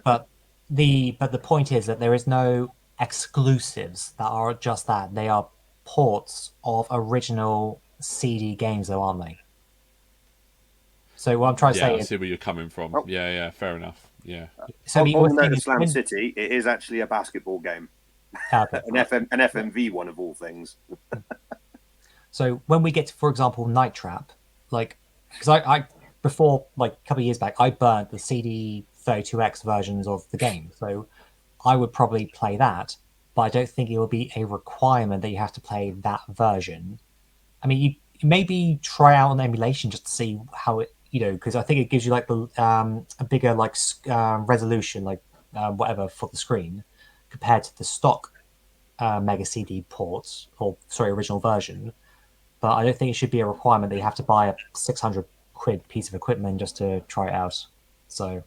But the point is that there is no exclusives that are just that. They are ports of original CD games, though, aren't they? So what I'm trying to Yeah, say I is, see where you're coming from. Oh. Yeah, fair enough. Yeah. so the on other the note thing of is Slam when- City, it is actually a basketball game, okay. an FMV one of all things. So when we get to, for example, Night Trap, like, because I before, like, a couple of years back, I burnt the CD 32X versions of the game. So I would probably play that, but I don't think it will be a requirement that you have to play that version. I mean, you maybe try out an emulation just to see how it, because I think it gives you like the a bigger like resolution, like whatever for the screen, compared to the stock Mega CD ports, or sorry, original version. But I don't think it should be a requirement that you have to buy a 600 quid piece of equipment just to try it out. So,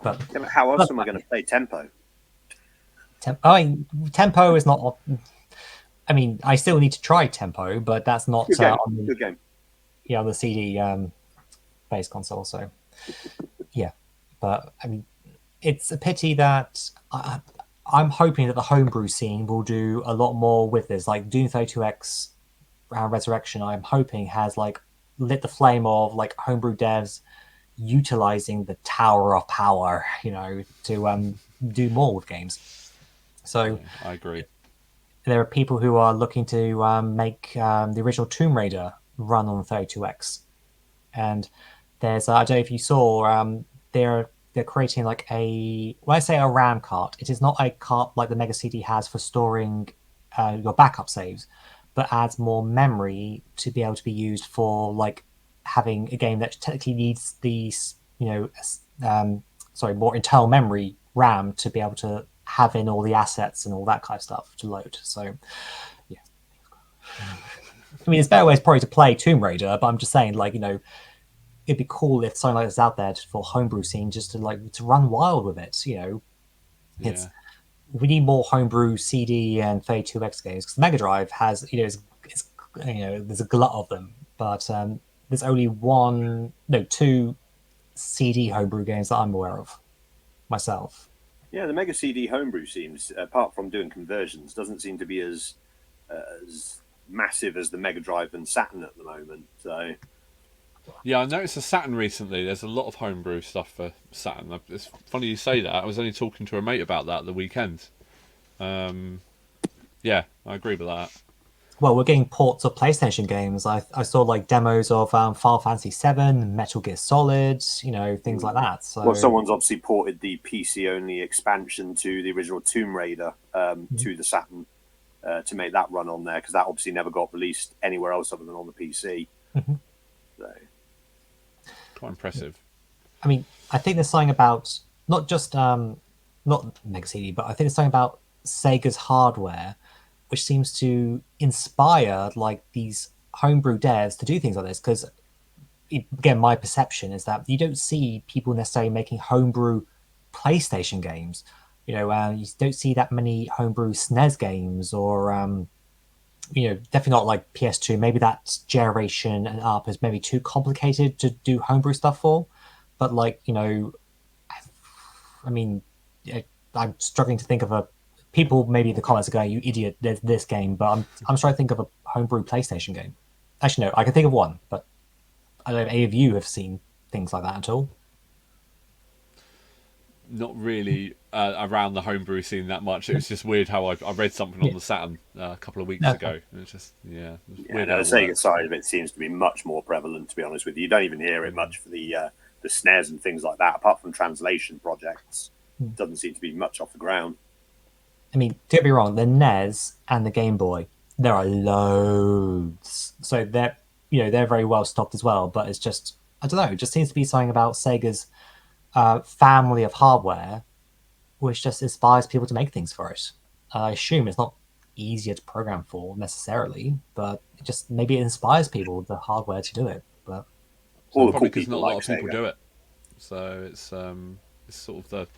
but Yeah, but how else am I going to play Tempo? I mean, Tempo is not. I mean, I still need to try Tempo, but that's not Good game. on the Good game. on the CD based console. So, yeah, but I mean, it's a pity that I'm hoping that the homebrew scene will do a lot more with this. Like Doom 32X Resurrection, I'm hoping has like lit the flame of like homebrew devs utilizing the Tower of Power, to do more with games. So Yeah, I agree. there are people who are looking to make the original Tomb Raider run on 32X, and there's I don't know if you saw they're creating like when I say a RAM cart, it is not a cart like the Mega CD has for storing your backup saves, but adds more memory to be able to be used for like having a game that technically needs these more internal memory RAM to be able to have in all the assets and all that kind of stuff to load. So, yeah. I mean, there's better ways probably to play Tomb Raider, but I'm just saying, like, it'd be cool if something like this out there for homebrew scene just to run wild with it. It's Yeah. we need more homebrew CD and 32X games because Mega Drive has there's a glut of them, but there's only two CD homebrew games that I'm aware of myself. Yeah, the Mega CD homebrew seems, apart from doing conversions, doesn't seem to be as massive as the Mega Drive and Saturn at the moment. So Yeah, I noticed the Saturn recently. There's a lot of homebrew stuff for Saturn. It's funny you say that. I was only talking to a mate about that at the weekend. Yeah, I agree with that. Well, we're getting ports of PlayStation games. I saw like demos of Final Fantasy VII, Metal Gear Solid, things like that. So, well, someone's obviously ported the PC-only expansion to the original Tomb Raider to the Saturn to make that run on there, because that obviously never got released anywhere else other than on the PC. So, quite impressive. I mean, I think there's something about not just not Mega CD, but I think there's something about Sega's hardware which seems to inspire like these homebrew devs to do things like this. Because again, my perception is that you don't see people necessarily making homebrew PlayStation games. You don't see that many homebrew SNES games, or definitely not like PS2. Maybe that generation and up is maybe too complicated to do homebrew stuff for. But I mean, I'm struggling to think of people maybe in the comments are going, "You idiot! There's this game," but I'm trying to think of a homebrew PlayStation game. Actually, no, I can think of one, but I don't know if any of you have seen things like that at all. Not really around the homebrew scene that much. It was just weird how I read something on the Saturn a couple of weeks ago. It's just it was weird. the how it Sega worked. side of it seems to be much more prevalent. To be honest with you, you don't even hear it much for the the SNES and things like that, apart from translation projects, Hmm. doesn't seem to be much off the ground. I mean, don't be wrong, the NES and the Game Boy, there are loads. So they're they're very well stocked as well. But it's just, I don't know, it just seems to be something about Sega's family of hardware which just inspires people to make things for it. I assume it's not easier to program for necessarily, but it just maybe it inspires people, the hardware, to do it. But All the Probably cool because not people a lot like of people Sega. do it. So it's sort of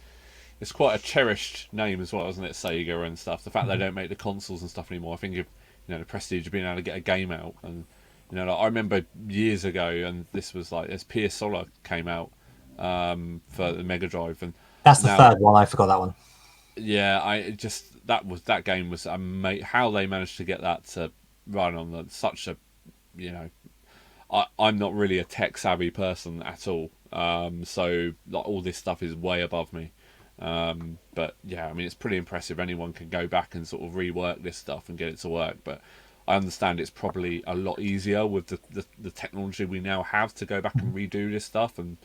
it's quite a cherished name as well, isn't it? Sega and stuff. The fact they don't make the consoles and stuff anymore. I think if the prestige of being able to get a game out, and like, I remember years ago, and this was like as Pier Solar came out for the Mega Drive, and that's the now, third one. I forgot that one. yeah, that game was amazing. How they managed to get that to run on such a, I'm not really a tech savvy person at all. So like all this stuff is way above me. But yeah, I mean, it's pretty impressive. Anyone can go back and sort of rework this stuff and get it to work. But I understand it's probably a lot easier with the technology we now have to go back and redo this stuff and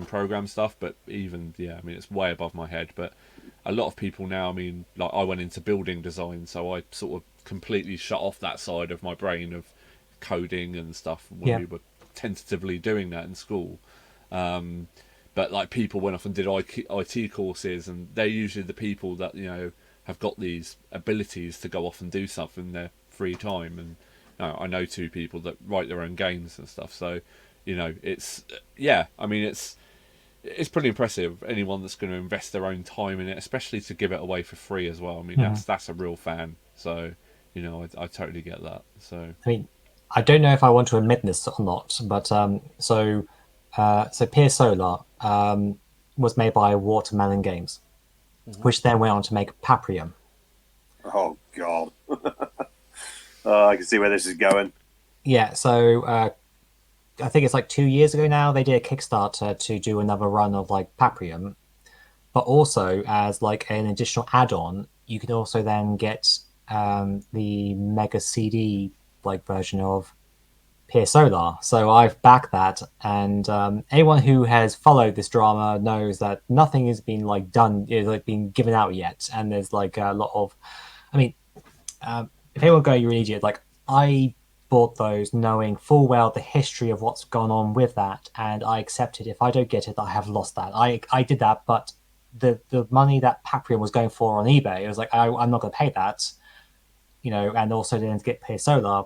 program stuff. But even, yeah, I mean, it's way above my head. But a lot of people now, I mean, like I went into building design, so I sort of completely shut off that side of my brain of coding and stuff when we were tentatively doing that in school. But like people went off and did IT courses, and they're usually the people that have got these abilities to go off and do stuff in their free time. And I know two people that write their own games and stuff. So it's I mean it's pretty impressive. Anyone that's going to invest their own time in it, especially to give it away for free as well. I mean that's a real fan. So I totally get that. So I mean, I don't know if I want to admit this or not, but so Pier Solar was made by Watermelon Games, which then went on to make Paprium. Oh god. I can see where this is going. Yeah, so I think it's like 2 years ago now, they did a Kickstarter to do another run of like Paprium, but also as like an additional add-on, you can also then get the Mega CD like version of Pier Solar. So I've backed that, and anyone who has followed this drama knows that nothing has been like done, like been given out yet, and there's like a lot of, I mean, if anyone go, you're an idiot. Like I bought those knowing full well the history of what's gone on with that, and I accepted if I don't get it, I have lost that. I did that, but the money that Paprium was going for on eBay, it was like I'm not going to pay that, and also didn't get Pier Solar.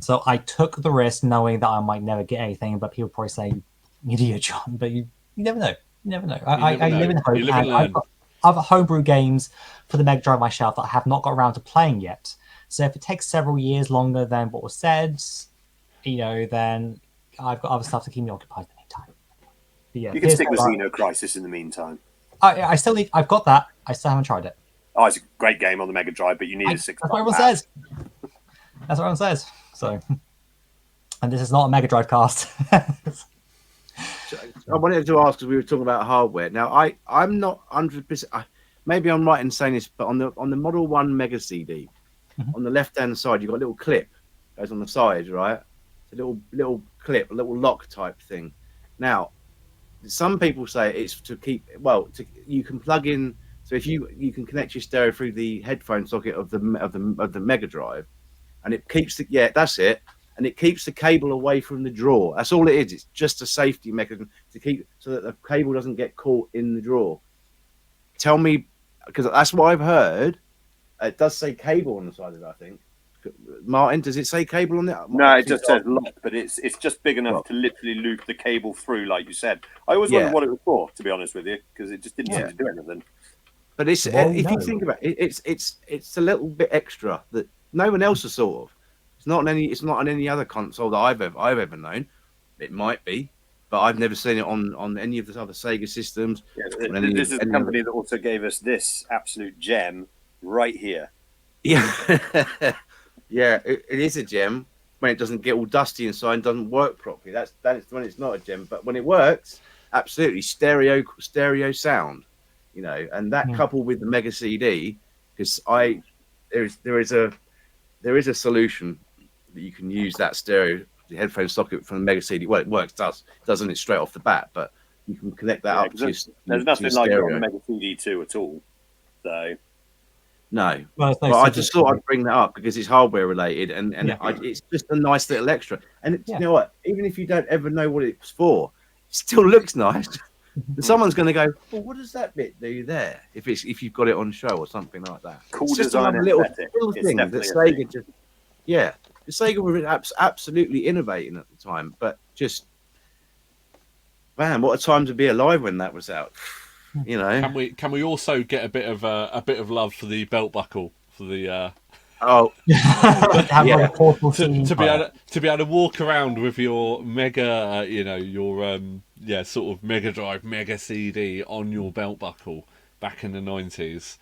So I took the risk knowing that I might never get anything, but people probably say, you idiot, John, but you never know. You never know. I live in hope, You live and and learn. I've got other homebrew games for the Mega Drive on my shelf that I have not got around to playing yet. So if it takes several years longer than what was said, then I've got other stuff to keep me occupied in the meantime. But yeah, You can stick with Solar, Xenocrisis in the meantime. I still need. I've got that. I still haven't tried it. Oh, it's a great game on the Mega Drive, but you need a That's 6 what everyone says. That's what everyone says. So, and this is not a Mega Drive cast. I wanted to ask, because we were talking about hardware. Now, I'm not 100%. Maybe I'm right in saying this, but on the Model 1 Mega CD, on the left-hand side, you've got a little clip goes on the side, right? It's a little clip, a little lock type thing. Now, some people say it's to keep. Well, you can plug in. So if you can connect your stereo through the headphone socket of the Mega Drive, and it keeps that's it. And it keeps the cable away from the drawer. That's all it is. It's just a safety mechanism to keep so that the cable doesn't get caught in the drawer. Tell me, because that's what I've heard. It does say cable on the side of it, I think. Martin, does it say cable on there? No, it just says lock, but it's just big enough to literally loop the cable through, like you said. I always wondered what it was for, to be honest with you, because it just didn't seem to do anything. But it's if you think about it, it's a little bit extra that no one else has thought of. It's not on any other console that I've ever known. It might be, but I've never seen it on any of the other Sega systems. Yeah, this is the company that also gave us this absolute gem right here. Yeah, yeah, it is a gem when it doesn't get all dusty inside and doesn't work properly. That is when it's not a gem, but when it works, absolutely stereo sound, and that coupled with the Mega CD, because there is a solution that you can use that stereo the headphone socket from the Mega CD. Well, it works, doesn't it, straight off the bat? But you can connect that Yeah, up 'cause to your, there's to nothing your like it on stereo. the Mega CD2 at all. So No. Well, it's no Well, I secret. just thought I'd bring that up because it's hardware related, and Yeah. it's just a nice little extra. And Yeah. you know what? Even if you don't ever know what it's for, it still looks nice. And someone's going to go, "Well, what does that bit do there?" If you've got it on show or something like that. cool It's just design another little aesthetic. It's thing that definitely a thing. Sega just, yeah, the Sega were absolutely innovating at the time, but just, man, what a time to be alive when that was out. You know. Can we also get a bit of love for the belt buckle for the Oh, Have Yeah. a portable to CD be player. able to walk around with your Mega, sort of Mega Drive, Mega CD on your belt buckle back in the 90s.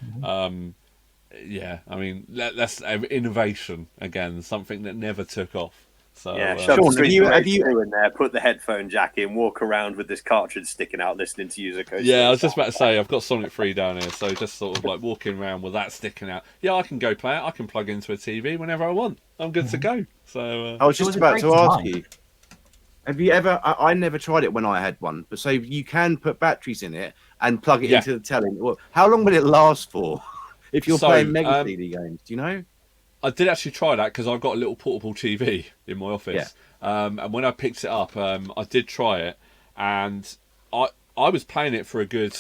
Yeah, I mean that's innovation again, something that never took off. So Yeah, Sean, shove have Street you- Racer have you- 2 in there, put the headphone jack in, walk around with this cartridge sticking out, listening to User Code. yeah, I was just about to say I've got Sonic 3 down here, so just sort of like walking around with that sticking out. Yeah, I can go play it. I can plug into a TV whenever I want. I'm good to go. So I was It just was a about great to ask design. you. Have you ever? I never tried it when I had one, but so you can put batteries in it and plug it Yeah. into the telly. Well, how long will it last for? If you're So, playing Mega CD games, do you know? I did actually try that because I've got a little portable TV in my office. And when I picked it up, I did try it, and I was playing it for a good.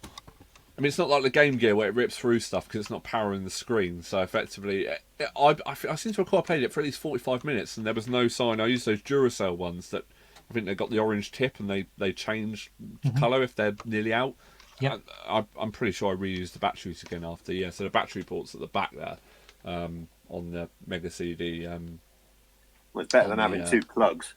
I mean, it's not like the Game Gear where it rips through stuff because it's not powering the screen. So effectively, I seem to recall I played it for at least 45 minutes, and there was no sign. I used those Duracell ones that I think they got the orange tip, and they change colour if they're nearly out. Yep. I'm pretty sure I reused the batteries again after. Yeah, so the battery port's at the back there on the Mega CD. Well, it's better than on having the, two plugs.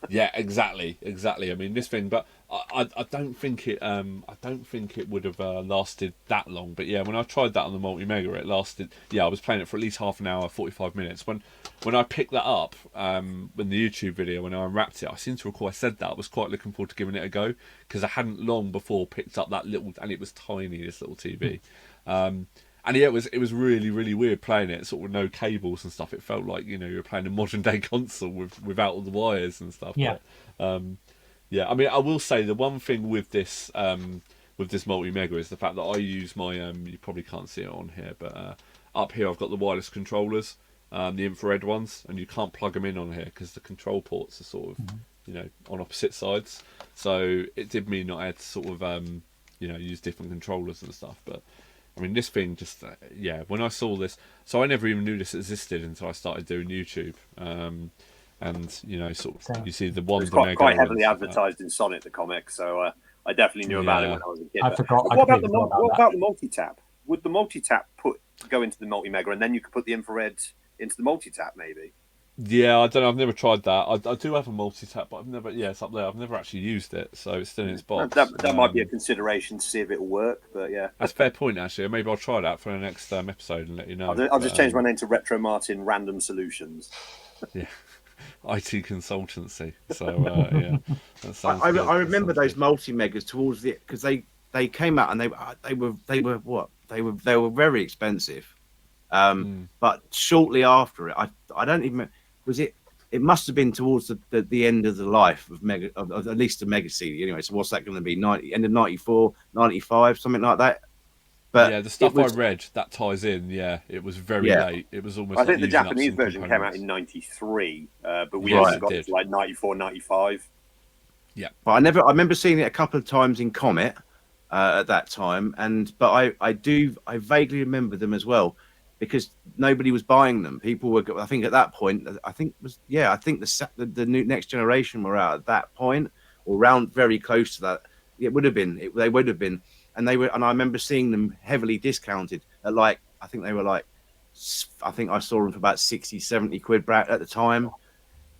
Yeah, exactly. I mean, this thing, but I don't think it would have lasted that long. But yeah, when I tried that on the Multi Mega, it lasted. Yeah, I was playing it for at least half an hour, 45 minutes. When I picked that up, in the YouTube video when I unwrapped it, I seem to recall I said that I was quite looking forward to giving it a go because I hadn't long before picked up that little, and it was tiny, this little TV. And yeah, it was really, really weird playing it, sort of with no cables and stuff. It felt like, you were playing a modern day console without all the wires and stuff. Yeah. But, yeah, I mean, I will say the one thing with this Multi Mega is the fact that I use my you probably can't see it on here, but up here I've got the wireless controllers, the infrared ones, and you can't plug them in on here because the control ports are sort of on opposite sides. So it did mean that I had to sort of use different controllers and stuff. But I mean, this thing just when I saw this, so I never even knew this existed until I started doing YouTube. And sort of Same. you see the It one was quite heavily advertised in Sonic the comic, so I definitely knew about it when I was a kid. I But forgot. I what about completely forgot what that. about the multi-tap? Would the multi-tap go into the multi-mega, and then you could put the infrared into the multi-tap, maybe? Yeah, I don't know. I've never tried that. I do have a multi-tap, but I've never. Yeah, it's up there. I've never actually used it, so it's still in its box. That might be a consideration to see if it'll work, but yeah. That's a fair point, actually. Maybe I'll try that for the next episode and let you know. I'll just change my name to Retro Martin Random Solutions. Yeah, IT consultancy. So yeah, that sounds I good. remember That sounds those multi megas towards the because they came out and they were very expensive. But shortly after it, I don't even was it. It must have been towards the end of the life of at least the Mega CD. Anyway, so what's that going to be? End of 94, 95, something like that. But yeah, the stuff was, I read that ties in. Yeah, it was very Yeah. late. It was almost. I think like the using up Japanese some version came out components. in '93, but we Yes, only it got did. to like '94, '95. But I remember seeing it a couple of times in Comet at that time, but I vaguely remember them as well because nobody was buying them. People were, I think, at that point. I think the new next generation were out at that point or around very close to that. It would have been. They would have been, and I remember seeing them heavily discounted at I think I saw them for about 60, 70 quid at the time.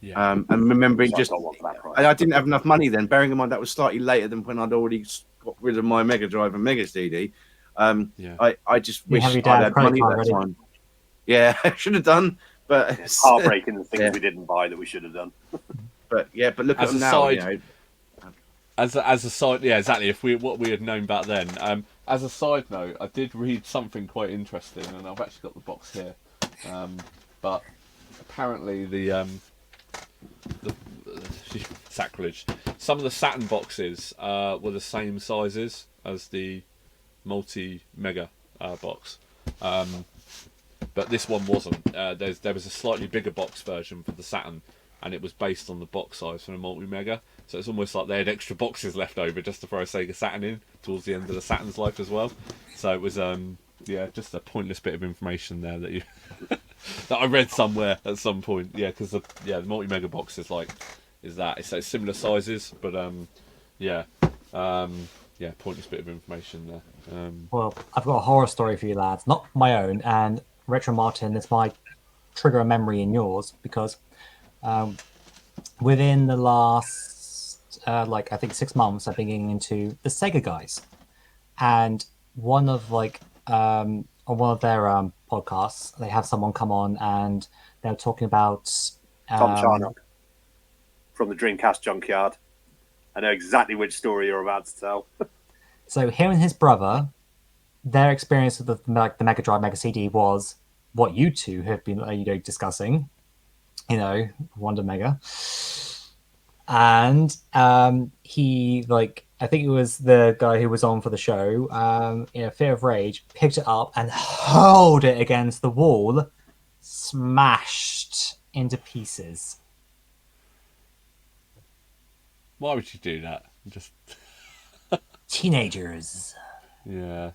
Yeah. And remembering So I just, got one for that price. I didn't have enough money then. Bearing in mind that was slightly later than when I'd already got rid of my Mega Drive and Mega CD. Yeah. I just You wish have your I'd dad's had credit money at card that ready. time. Yeah, I should have done, but It's heartbreaking the things Yeah. we didn't buy that we should have done. but look at As them a now. side- As a side, yeah, exactly. If what we had known back then. As a side note, I did read something quite interesting, and I've actually got the box here. But apparently sacrilege. Some of the Saturn boxes were the same sizes as the multi-mega box, but this one wasn't. There was a slightly bigger box version for the Saturn, and it was based on the box size for the multi-mega. So it's almost like they had extra boxes left over just to throw a Sega Saturn in towards the end of the Saturn's life as well. So it was just a pointless bit of information there that you that I read somewhere at some point. Yeah, because the multi-mega box is it's similar sizes, but pointless bit of information there. Well, I've got a horror story for you lads, not my own, and Retro Martin, this might trigger a memory in yours, because within the last I think 6 months, I've been getting into the Sega guys, and one of on one of their podcasts, they have someone come on and they're talking about Tom Charnock from the Dreamcast Junkyard. I know exactly which story you're about to tell. So him and his brother, their experience with the Mega Drive Mega CD was what you two have been discussing, Wonder Mega. And he, I think it was the guy who was on for the show, in a fit of rage, picked it up and hurled it against the wall, smashed into pieces. Why would you do that? Just Teenagers. yeah.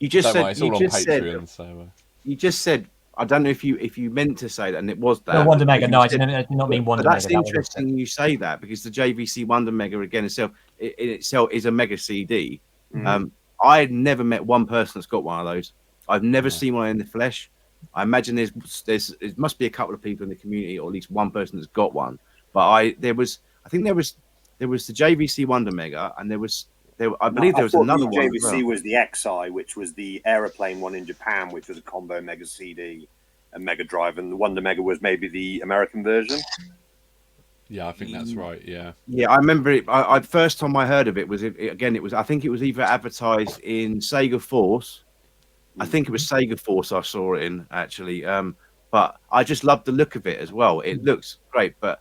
You just Don't said worry, it's you all on just Patreon. said you just said. I don't know if you meant to say that, and it was that. No, Wonder Mega. You No, I said- did not mean Wonder But that's Mega. interesting you say that, because the JVC Wonder Mega again in itself is a Mega CD. I had never met one person that's got one of those. I've never seen one in the flesh. I imagine there must be a couple of people in the community, or at least one person that's got one. But there was the JVC Wonder Mega, and I believe there was another one. JVC as well. was the XI, which was the aeroplane one in Japan, which was a combo Mega CD and Mega Drive, and the Wonder Mega was maybe the American version. Yeah, I think that's right. Yeah. Yeah, I remember it. I first time I heard of it was I think it was either advertised in Sega Force. I think it was Sega Force I saw it in, actually. But I just loved the look of it as well. It looks great, but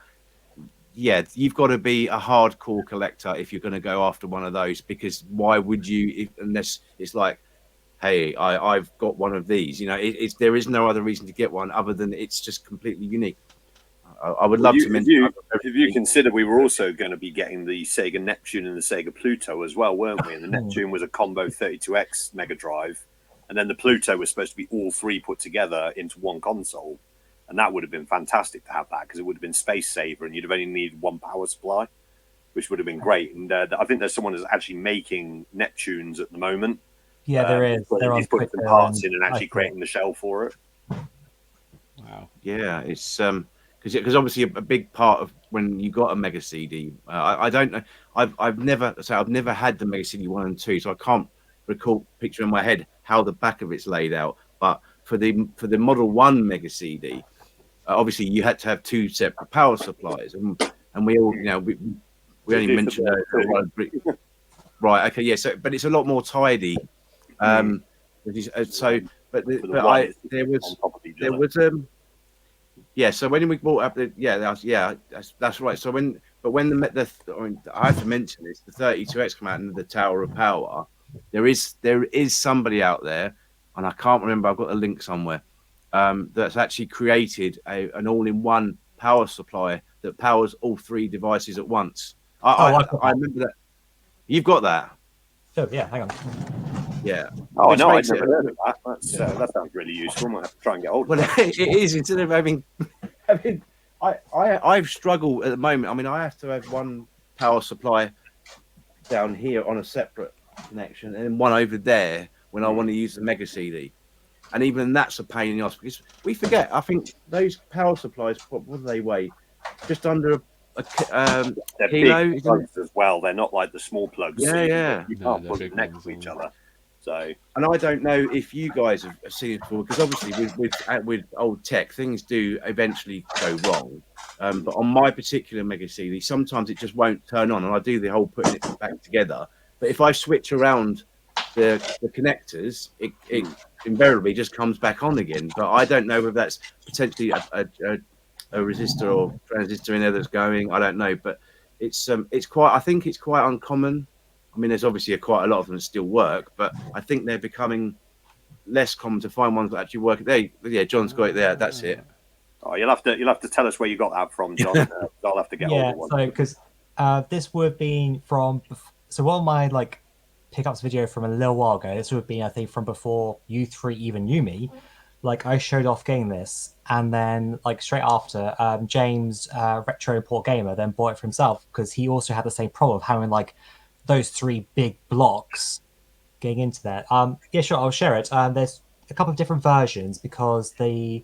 yeah, you've got to be a hardcore collector if you're going to go after one of those, because why would you, unless it's like, hey, I've got one of these. There is no other reason to get one other than it's just completely unique. I would love to mention. If you consider, we were also going to be getting the Sega Neptune and the Sega Pluto as well, weren't we? And the Neptune was a combo 32X Mega Drive, and then the Pluto was supposed to be all three put together into one console, and that would have been fantastic to have that, because it would have been space saver, and you'd have only needed one power supply, which would have been great. And I think there's someone who's actually making Neptunes at the moment. Yeah, there is. He's putting some parts in and actually creating the shell for it. Wow. Yeah, it's because obviously a big part of when you got a Mega CD, I don't know. I've never had the Mega CD 1 and 2, so I can't picture in my head how the back of it's laid out. But for the Model 1 Mega CD, obviously you had to have two separate power supplies, and we all we only mentioned right. Okay, yeah. So, but it's a lot more tidy. There was yeah. So when we brought up that's right. So when I have to mention this, the 32X come out into the Tower of Power. There is somebody out there, and I can't remember. I've got a link somewhere. That's actually created an all-in-one power supply that powers all three devices at once. I remember that. You've got that. Oh yeah, hang on. Yeah. Oh no, I've never heard of that. That sounds really useful. I might have to try and get hold of it. Well, it is, instead of having I've struggled at the moment. I mean, I have to have one power supply down here on a separate connection, and then one over there when I want to use the Mega CD. And even that's a pain in the ass, because we forget. I think those power supplies, what do they weigh? Just under they're kilo, big plugs as well. They're not like the small plugs. Yeah, so yeah. You can't plug them next to each other. So, and I don't know if you guys have seen it before, because obviously with old tech, things do eventually go wrong. But on my particular Mega CD, sometimes it just won't turn on, and I do the whole putting it back together. But if I switch around the connectors, it invariably just comes back on again. But I don't know if that's potentially a resistor or transistor in there that's going. I don't know, but it's quite. I think it's quite uncommon. I mean, there's obviously quite a lot of them that still work, but I think they're becoming less common to find ones that actually work. There, yeah, John's got it there. That's it. Oh, you'll have to tell us where you got that from, John. I'll have to get hold Yeah, of one. so because this would have been from so one of my like pickups video from a little while ago. This would have been, I think, from before you three even knew me. Like I showed off getting this, and then like straight after, James Retro Import Gamer then bought it for himself because he also had the same problem of having like those three big blocks getting into that. Yeah, sure, I'll share it. There's a couple of different versions because the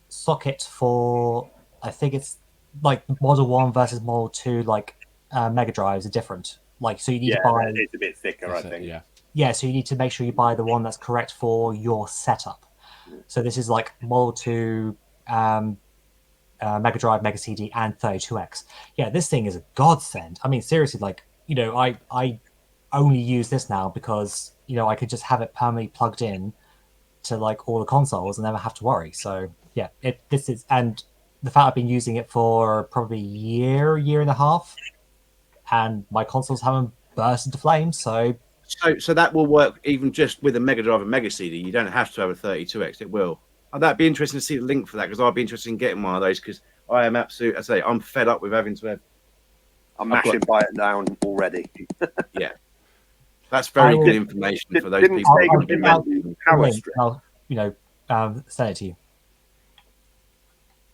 socket for I think it's like Model 1 versus Model 2 like Mega Drives are different. Like so you need to buy it's a bit thicker, I think. Yeah. so you need to make sure you buy the one that's correct for your setup. So this is like Model 2 Mega Drive, Mega CD, and 32X. Yeah, this thing is a godsend. I mean, seriously, like, you know, I only use this now because, you know, I could just have it permanently plugged in to like all the consoles and never have to worry. So yeah, this is, and the fact I've been using it for probably a year and a half, and my consoles haven't burst into flames. So that will work even just with a Mega Drive and Mega CD. You don't have to have a 32X. It will. That'd be interesting to see the link for that because I'd be interested in getting one of those because I am absolutely. I say I'm fed up with having to have. I'm mashing by it down already. Yeah, that's very good information for those Didn't people. Sega I'll give out invent Power link. Strip? I'll, you know, send it to you.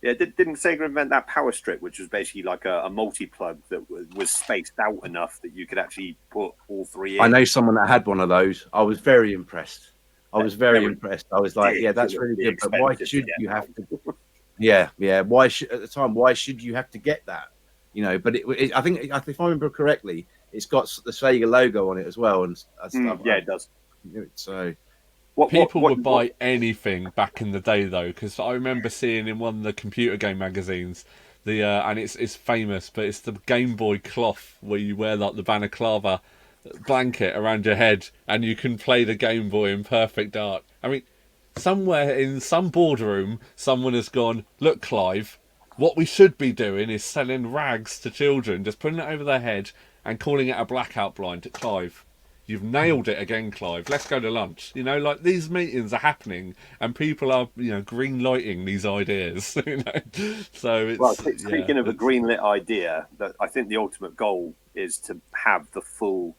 Yeah, didn't Sega invent that Power Strip, which was basically like a multi-plug that was spaced out enough that you could actually put all three in? I know someone that had one of those. I was very impressed. I was impressed. I was like, yeah, that's really good. But why should you have to? Yeah. Why should at the time? Why should you have to get that? You know, but I think if I remember correctly, it's got the Sega logo on it as well and stuff. Yeah, it does. So People would buy anything back in the day though, because I remember seeing in one of the computer game magazines the and it's famous, but it's the Game Boy cloth where you wear like the balaclava blanket around your head and you can play the Game Boy in perfect dark. I mean, somewhere in some boardroom, someone has gone, look, Clive, what we should be doing is selling rags to children, just putting it over their head and calling it a blackout blind. Clive, you've nailed it again, Clive. Let's go to lunch. You know, like these meetings are happening and people are, you know, green lighting these ideas. You know? So it's, well, speaking of a green lit idea, that I think the ultimate goal is to have the full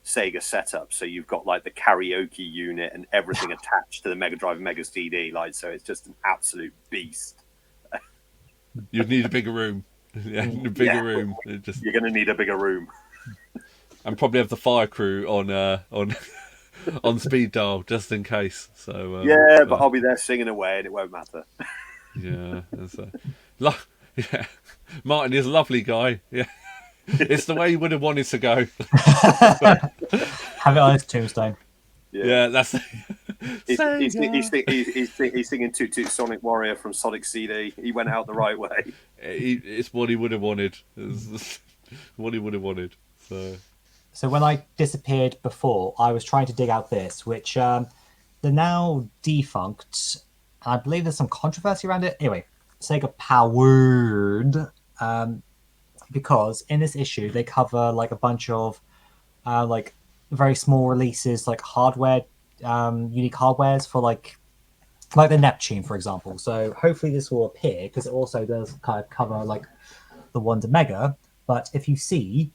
Sega setup. So you've got like the karaoke unit and everything attached to the Mega Drive and Mega CD. Like, so it's just an absolute beast. You'd need a bigger room. Yeah, a bigger room. You're going to need a bigger room. And probably have the fire crew on on speed dial just in case. So but I'll be there singing away, and it won't matter. Yeah, yeah. Martin is a lovely guy. Yeah, it's the way he would have wanted to go. Have it on his tombstone. Yeah, that's. He's singing Toot Toot Sonic Warrior from Sonic CD. He went out the right way. It's what he would have wanted. What he would have wanted. So when I disappeared before, I was trying to dig out this, which they're now defunct. I believe there's some controversy around it. Anyway, Sega Powered, because in this issue they cover like a bunch of like very small releases, like hardware, unique hardwares for like the Neptune, for example. So hopefully this will appear because it also does kind of cover like the Wonder Mega. But if you see,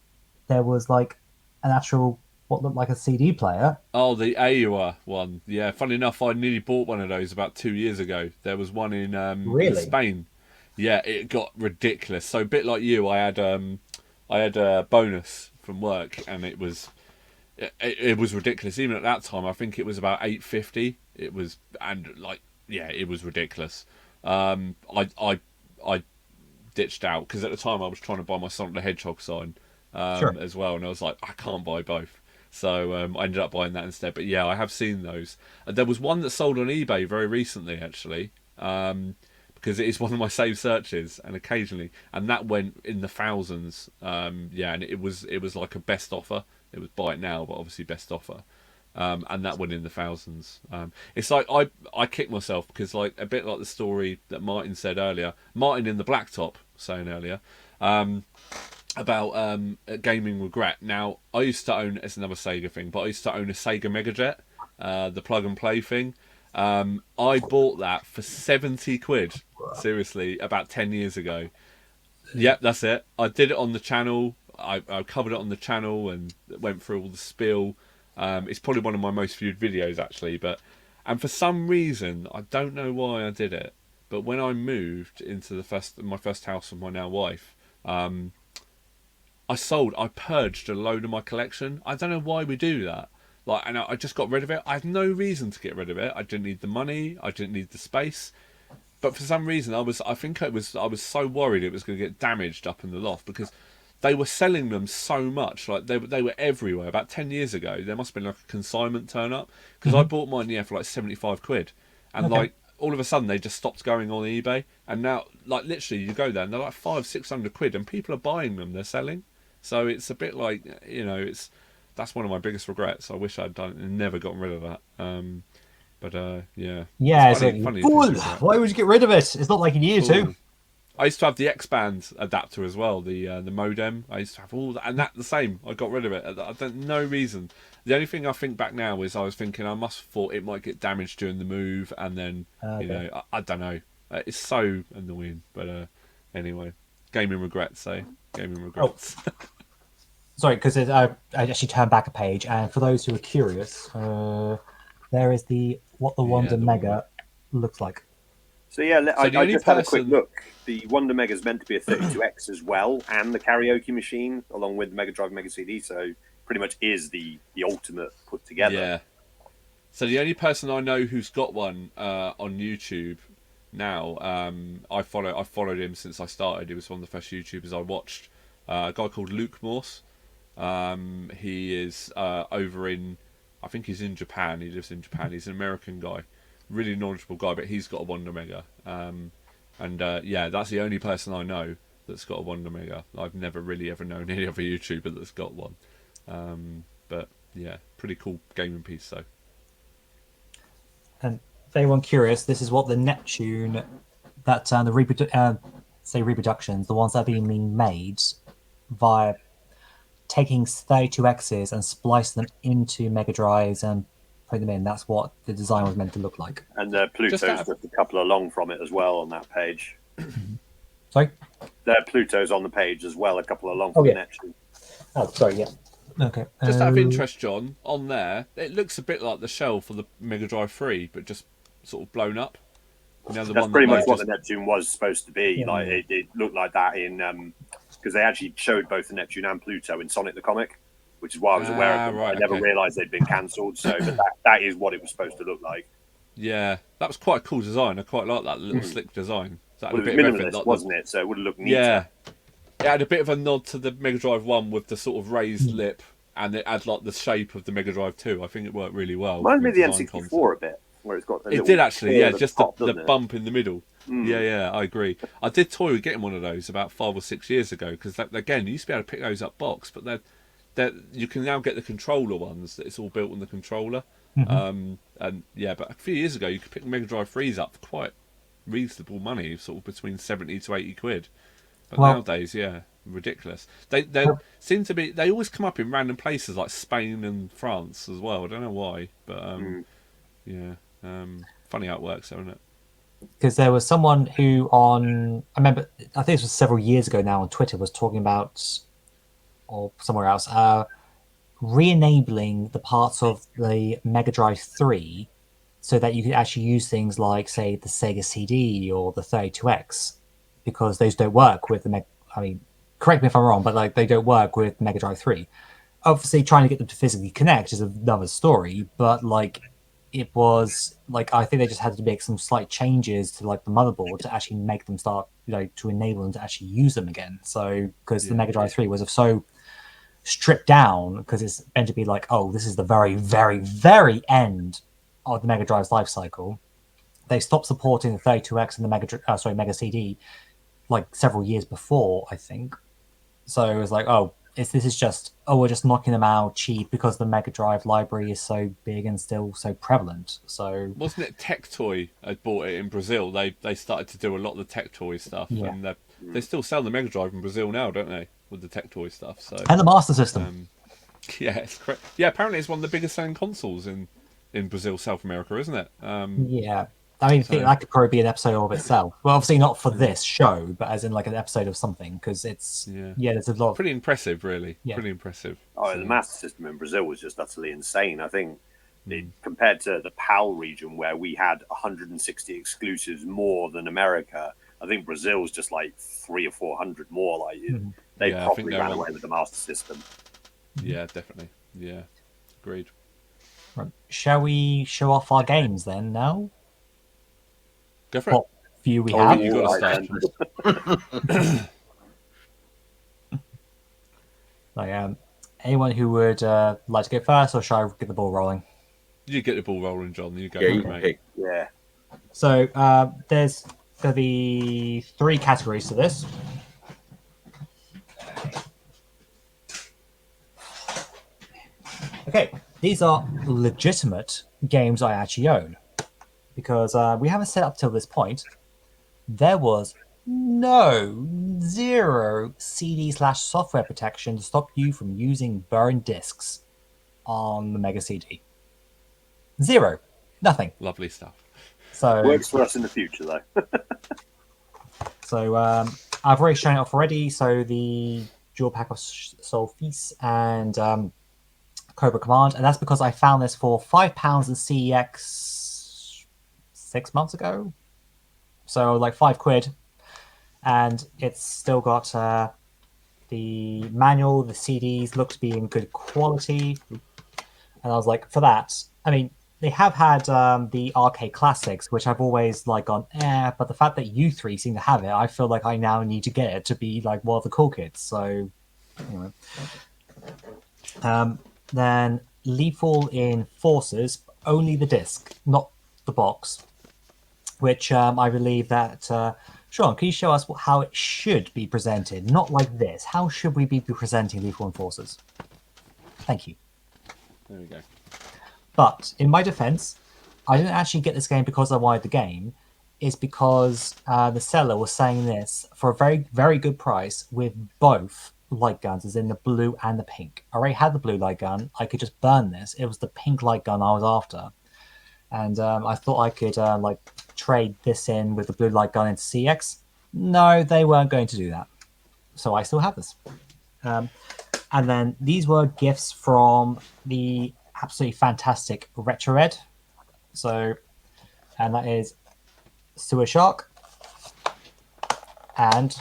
there was like an actual what looked like a CD player. Oh, the AUA one. Yeah, funny enough, I nearly bought one of those about 2 years ago. There was one in Spain. Yeah, it got ridiculous. So a bit like you, I had a bonus from work, and it was ridiculous. Even at that time, I think it was about $8.50. It was it was ridiculous. I ditched out because at the time I was trying to buy my Sonic the Hedgehog sign as well, and I was like, I can't buy both. So I ended up buying that instead. But yeah, I have seen those. There was one that sold on eBay very recently, actually, because it is one of my saved searches, and occasionally, and that went in the thousands. And it was like a best offer. It was buy it now, but obviously best offer. And that went in the thousands. It's like I kick myself because, like, a bit like the story that Martin said earlier, Martin in the Blacktop saying earlier, about a gaming regret. Now, I used to own, it's another Sega thing, but I used to own a Sega Mega Jet, the plug and play thing. I bought that for 70 quid, seriously, about 10 years ago. Yep, that's it. I did it on the channel. I covered it on the channel and went through all the spiel. It's probably one of my most viewed videos, actually. And for some reason, I don't know why I did it, but when I moved into my first house with my now wife, I purged a load of my collection. I don't know why we do that. And I just got rid of it. I had no reason to get rid of it. I didn't need the money. I didn't need the space. But for some reason, I was so worried it was going to get damaged up in the loft because they were selling them so much. Like they were everywhere. About 10 years ago, there must have been like a consignment turn up because I bought mine for like 75 quid, and like all of a sudden they just stopped going on eBay. And now, like literally, you go there and they're like 500-600 quid, and people are buying them. They're selling. So it's a bit like, that's one of my biggest regrets. I wish I'd done it and never gotten rid of that. Yeah. Yeah, It's it's funny why would you get rid of it? It's not like you needed to. I used to have the X-Band adapter as well, the modem. I used to have all that, and that the same. I got rid of it. I don't no reason. The only thing I think back now is I was thinking I must have thought it might get damaged during the move, and then I don't know. It's so annoying, but anyway, gaming regrets. Gaming regrets. Oh. Sorry, because I actually turned back a page, and for those who are curious, there is what the Wonder Mega looks like. So I just had a quick look. The Wonder Mega is meant to be a 32X as well, and the karaoke machine along with the Mega Drive Mega CD. So pretty much is the ultimate put together. Yeah. So the only person I know who's got one on YouTube now, I followed him since I started. He was one of the first YouTubers I watched. A guy called Luke Morse. He is over in, I think he's in Japan. He lives in Japan. He's an American guy, really knowledgeable guy, but he's got a Wonder Mega. That's the only person I know that's got a Wonder Mega. I've never really ever known any other YouTuber that's got one. But yeah, pretty cool gaming piece though. And for anyone curious, this is what the Neptune, that the reproductions, the ones that are being made via taking 32Xs and splicing them into Mega Drives and putting them in. That's what the design was meant to look like. And Pluto's just a couple along from it as well on that page. Sorry? Pluto's on the page as well, a couple along from the Neptune. Oh, sorry, yeah. Okay. Just out of interest, John, on there, it looks a bit like the shell for the Mega Drive 3, but just sort of blown up. That's pretty much what the Neptune was supposed to be. Yeah. Like it looked like that in because they actually showed both the Neptune and Pluto in Sonic the Comic, which is why I was aware of them. Right, I never realised they'd been cancelled. So that is what it was supposed to look like. Yeah, that was quite a cool design. I quite like that little slick design. It was minimalist, wasn't it? So it would have looked neater. Yeah, it had a bit of a nod to the Mega Drive 1 with the sort of raised lip, and it had like the shape of the Mega Drive 2. I think it worked really well. Reminds me of the N64 a bit, where it's got. It did actually, just the bump in the middle. Yeah, I agree. I did toy with getting one of those about 5 or 6 years ago because again, you used to be able to pick those up box, but you can now get the controller ones. That it's all built on the controller. But a few years ago, you could pick Mega Drive 3s up for quite reasonable money, sort of between 70 to 80 quid. But nowadays, ridiculous. They seem to be. They always come up in random places like Spain and France as well. I don't know why, but funny how it works, isn't it? Because there was someone who I remember, I think this was several years ago now on Twitter, was talking about, or somewhere else, re-enabling the parts of the Mega Drive 3 so that you could actually use things like, say, the Sega CD or the 32X, because those don't work with the correct me if I'm wrong, but they don't work with Mega Drive 3. Obviously, trying to get them to physically connect is another story, but it was I think they just had to make some slight changes to the motherboard to actually make them start, to enable them to actually use them again. So because the Mega Drive 3 was so stripped down, because it's meant to be this is the very, very, very end of the Mega Drive's life cycle. They stopped supporting the 32X and the Mega CD several years before, I think. So it was we're just knocking them out cheap because the Mega Drive library is so big and still so prevalent. So wasn't it Tectoy had bought it in Brazil? They started to do a lot of the Tectoy stuff, and they still sell the Mega Drive in Brazil now, don't they? with the Tech Toy stuff. So And the Master System. yeah, it's yeah. Apparently, it's one of the biggest selling consoles in Brazil, South America, isn't it? Yeah. I mean, I think that could probably be an episode of itself. Well, obviously not for this show, but as in like an episode of something, because it's there's a lot of pretty impressive, really. Yeah. Pretty impressive. Oh, So, the Master System in Brazil was just utterly insane. I think compared to the PAL region where we had 160 exclusives more than America, I think Brazil's just like 300 or 400 more. Like they Yeah, I think probably they're ran on- away with the Master System. Yeah, definitely. Yeah, agreed. Right. Shall we show off our games then now? Go for it. What few we Oh, have? you got to Right, start. then. Like, anyone who would like to go first, or shall I get the ball rolling? You get the ball rolling, John. You go, Yeah, for you it, can mate. pick. Yeah. So there's going to be 3 categories to this. Okay, these are legitimate games I actually own, because we haven't set up till this point. There was zero CD/software protection to stop you from using burned discs on the Mega CD. Zero, nothing. Lovely stuff. So Works for us in the future, though. So I've already shown it off already. So the dual pack of Soul Feast and Cobra Command, and that's because I found this for £5 in CEX 6 months ago. So like £5, and it's still got the manual. The CDs look to be in good quality, and I was like, for that, I mean. They have had the arcade classics, which I've always like gone, but the fact that you 3 seem to have it, I feel like I now need to get it to be like one of the cool kids. So, anyway. Then Lethal in Forces, only the disc, not the box, which I believe that. Sean, can you show us how it should be presented? Not like this. How should we be presenting Lethal in Forces? Thank you. There we go. But in my defense, I didn't actually get this game because I wanted the game. It's because the seller was saying this for a very, very good price with both light guns, as in the blue and the pink. I already had the blue light gun. I could just burn this. It was the pink light gun I was after. And I thought I could like trade this in with the blue light gun into CX. No, they weren't going to do that. So I still have this. And then these were gifts from the absolutely fantastic Retro Red. So, and that is Sewer Shark and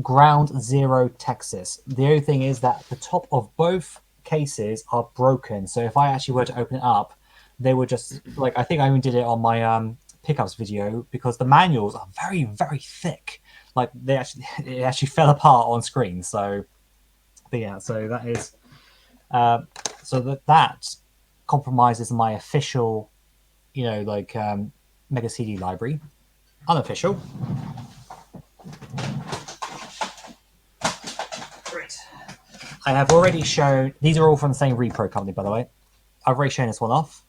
Ground Zero Texas. The only thing is that the top of both cases are broken. So if I actually were to open it up, they would just like, I think I even did it on my pickups video, because the manuals are very, very thick. Like it actually fell apart on screen. So, but yeah, so that is. So that compromises my official, Mega CD library. Unofficial. Great. I have already shown. These are all from the same repro company, by the way. I've already shown this one off,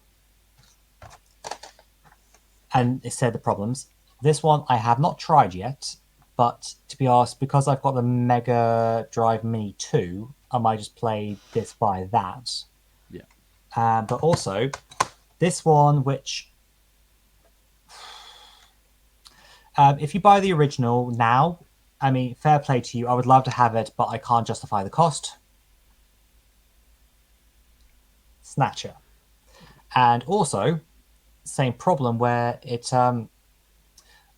and it said the problems. This one I have not tried yet, but to be honest, because I've got the Mega Drive Mini 2, I might just play this by that. Yeah. But also, this one, which... if you buy the original now, I mean, fair play to you. I would love to have it, but I can't justify the cost. Snatcher. And also, same problem where it...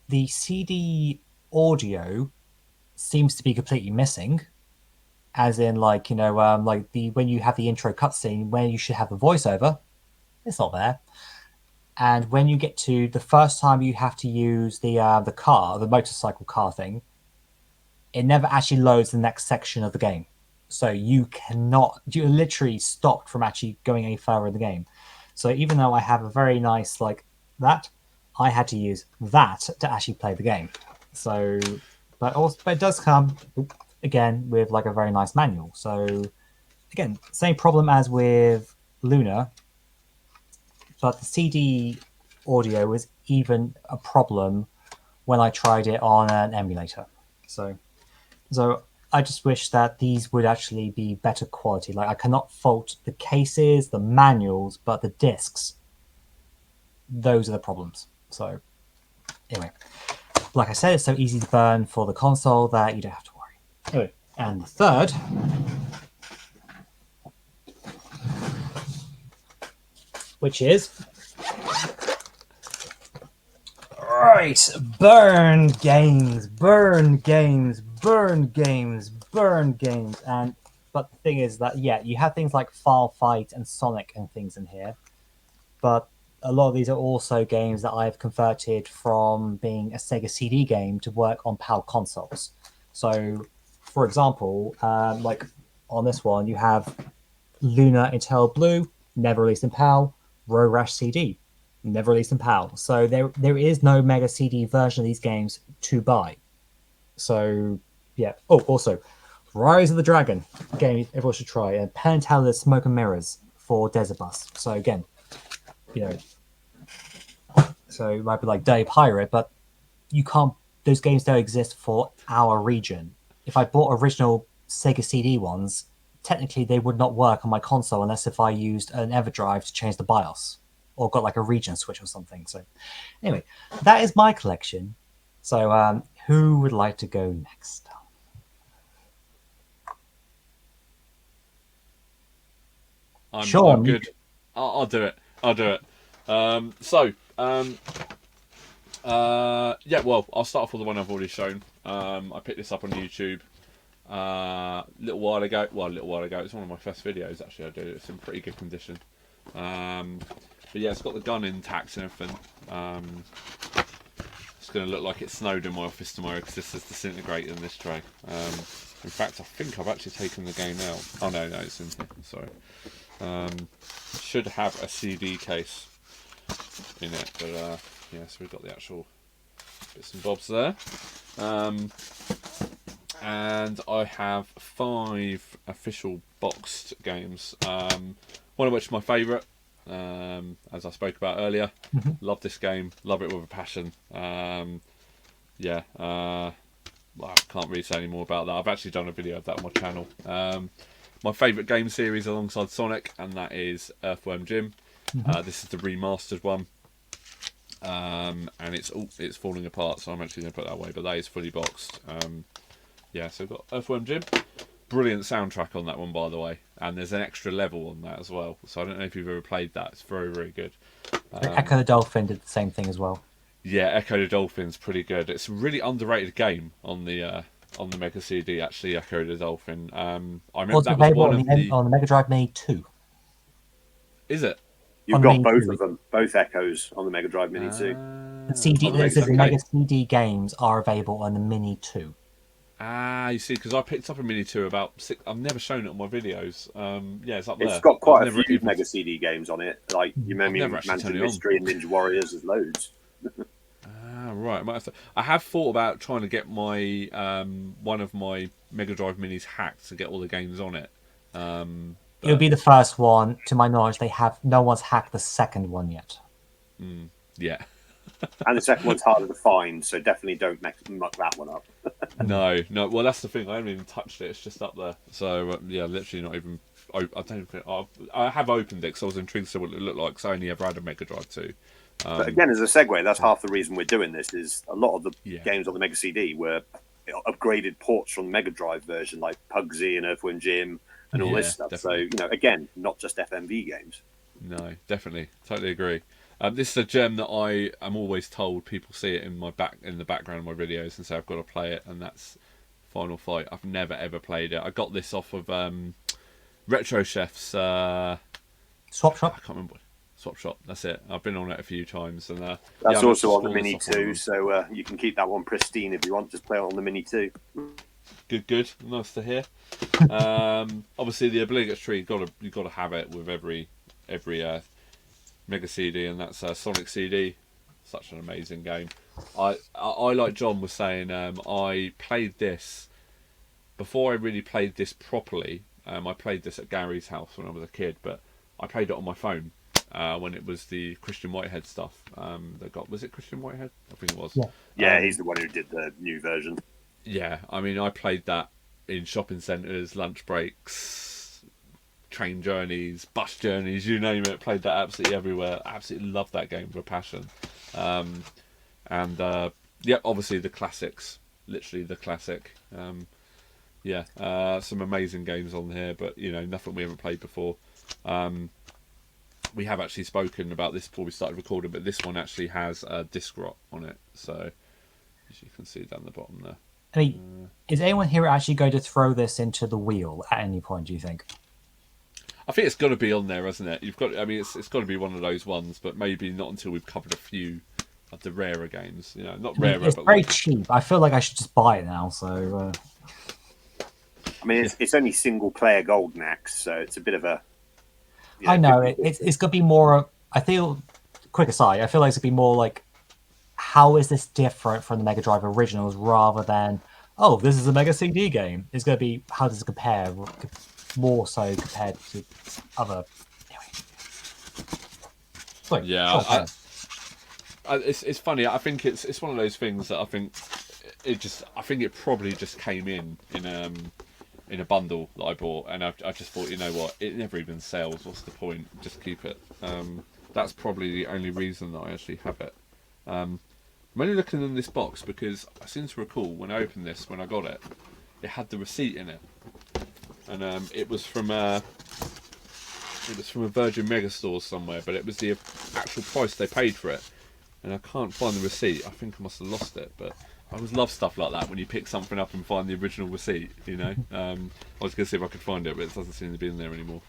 the CD audio seems to be completely missing. As in, like, like when you have the intro cutscene where you should have the voiceover, it's not there. And when you get to the first time you have to use the motorcycle car thing, it never actually loads the next section of the game. So you're literally stopped from actually going any further in the game. So even though I have a very nice like that, I had to use that to actually play the game. So, but it does come again with like a very nice manual. So again, same problem as with Luna, but the CD audio was even a problem when I tried it on an emulator. So I just wish that these would actually be better quality. Like, I cannot fault the cases, the manuals, but the discs, those are the problems. So, anyway, like I said, it's so easy to burn for the console that you don't have to worry. Anyway, and the third, which is right, burn games, burn games, burn games, burn games. And but the thing is that, yeah, you have things like File Fight and Sonic and things in here, but a lot of these are also games that I've converted from being a Sega CD game to work on PAL consoles. So, for example, like on this one, you have Luna Intel Blue, never released in PAL, Road Rash CD, never released in PAL. So there is no Mega CD version of these games to buy. So, yeah. Oh, also, Rise of the Dragon, game everyone should try, and Penn and Teller's Smoke and Mirrors for Desert Bus. So again, you know, so it might be like Day Pirate, but you can't. Those games don't exist for our region. If I bought original Sega CD ones, technically they would not work on my console unless if I used an EverDrive to change the BIOS or got like a region switch or something. So anyway, that is my collection. So who would like to go next? I'm good. I'll do it. Yeah, well, I'll start off with the one I've already shown. I picked this up on YouTube a little while ago. Well, a little while ago. It's one of my first videos, actually. I did it. It's in pretty good condition. But yeah, it's got the gun intact and everything. It's going to look like it snowed in my office tomorrow because this is disintegrated in this tray. In fact, I think I've actually taken the game out. Oh, no, it's in here. Sorry. Should have a CD case in it, but yeah, so we've got the actual bits and bobs there. And I have 5 official boxed games, one of which is my favourite, as I spoke about earlier. Love this game, love it with a passion. Yeah, well, I can't really say any more about that. I've actually done a video of that on my channel. My favourite game series alongside Sonic, and that is Earthworm Jim. This is the remastered one, and it's falling apart, so I'm actually going to put that away. But that is fully boxed. Yeah, so we've got Earthworm Jim. Brilliant soundtrack on that one, by the way, and there's an extra level on that as well. So I don't know if you've ever played that. It's very, very good. Echo the Dolphin did the same thing as well. Yeah, Echo the Dolphin's pretty good. It's a really underrated game on the Mega CD, actually. Echo the Dolphin. I remember that was one of the on the Mega Drive Mini 2. Is it? You've got both of them, both Echoes on the Mega Drive Mini 2. The CD, the Mega CD games are available on the Mini 2. You see, because I picked up a Mini 2 about 6. I've never shown it on my videos. Yeah, it's up there. It's got quite a few Mega CD games on it. Like, you remember Mansion Mystery and Ninja Warriors, there's loads. Right. I have thought about trying to get my one of my Mega Drive Minis hacked to get all the games on it. It'll be the first one. To my knowledge, no one's hacked the second one yet. Yeah. And the second one's harder to find, so definitely don't muck that one up. No. Well, that's the thing. I haven't even touched it. It's just up there. So yeah, literally not even. I don't think I have opened it because I was intrigued to see what it looked like. Because I only ever had a Mega Drive 2. But again, as a segue, that's half the reason we're doing this. Is a lot of the games on the Mega CD were upgraded ports from the Mega Drive version, like Pugsy and Earthworm Jim and all this stuff. Definitely. So again, not just FMV games. No, definitely, totally agree. This is a gem that I am always told. People see it in the background of my videos and say I've got to play it, and that's Final Fight. I've never ever played it. I got this off of Retro Chef's Swap Shop. I can't remember. Swap Shop. That's it. I've been on it a few times, and that's also on the Mini 2. So you can keep that one pristine if you want. Just play it on the Mini 2. Good. Nice to hear. Obviously, the obligatory you got to have it with every Mega CD, and that's Sonic CD. Such an amazing game. I like John was saying. I played this before I really played this properly. I played this at Gary's house when I was a kid, but I played it on my phone when it was the Christian Whitehead stuff. Was it Christian Whitehead? I think it was. Yeah, he's the one who did the new version. Yeah, I mean, I played that in shopping centres, lunch breaks, train journeys, bus journeys, you name it. Played that absolutely everywhere. Absolutely loved that game with a passion. And yeah, obviously the classics, literally the classic. Some amazing games on here, but nothing we haven't played before. We have actually spoken about this before we started recording, but this one actually has disc rot on it, so as you can see down the bottom there. I mean, is anyone here actually going to throw this into the wheel at any point, do you think? I think it's got to be on there, hasn't it? It's got to be one of those ones, but maybe not until we've covered a few of the rarer games. Not rarer, it's but very cheap. I feel like I should just buy it now. So, I mean, it's only single player Golden Axe, so it's a bit of a. I know it's going to be more. I feel. Quick aside, I feel like it's going to be more like, how is this different from the Mega Drive originals, rather than, oh, this is a Mega CD game. It's going to be, how does it compare? More so compared to other. Anyway. Yeah, it's funny. I think it's one of those things that I think it probably just came in a bundle that I bought, and I just thought, you know what, it never even sells. What's the point? Just keep it. That's probably the only reason that I actually have it. I'm only looking in this box because I seem to recall when I opened this, when I got it, it had the receipt in it, and it was from a Virgin Megastore somewhere, but it was the actual price they paid for it, and I can't find the receipt. I think I must have lost it, but I always love stuff like that when you pick something up and find the original receipt. I was going to see if I could find it, but it doesn't seem to be in there anymore.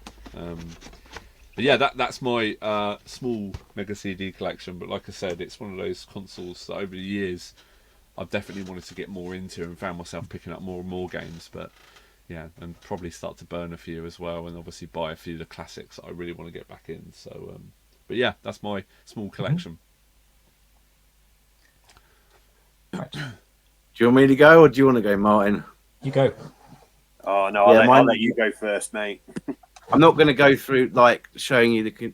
But yeah, that's my small Mega CD collection. But like I said, it's one of those consoles that over the years I've definitely wanted to get more into, and found myself picking up more and more games. But yeah, and probably start to burn a few as well, and obviously buy a few of the classics that I really want to get back in. So, but yeah, that's my small collection. Right. Do you want me to go, or do you want to go, Martin? You go. Oh no, I'll let you go first, mate. I'm not going to go through like showing you the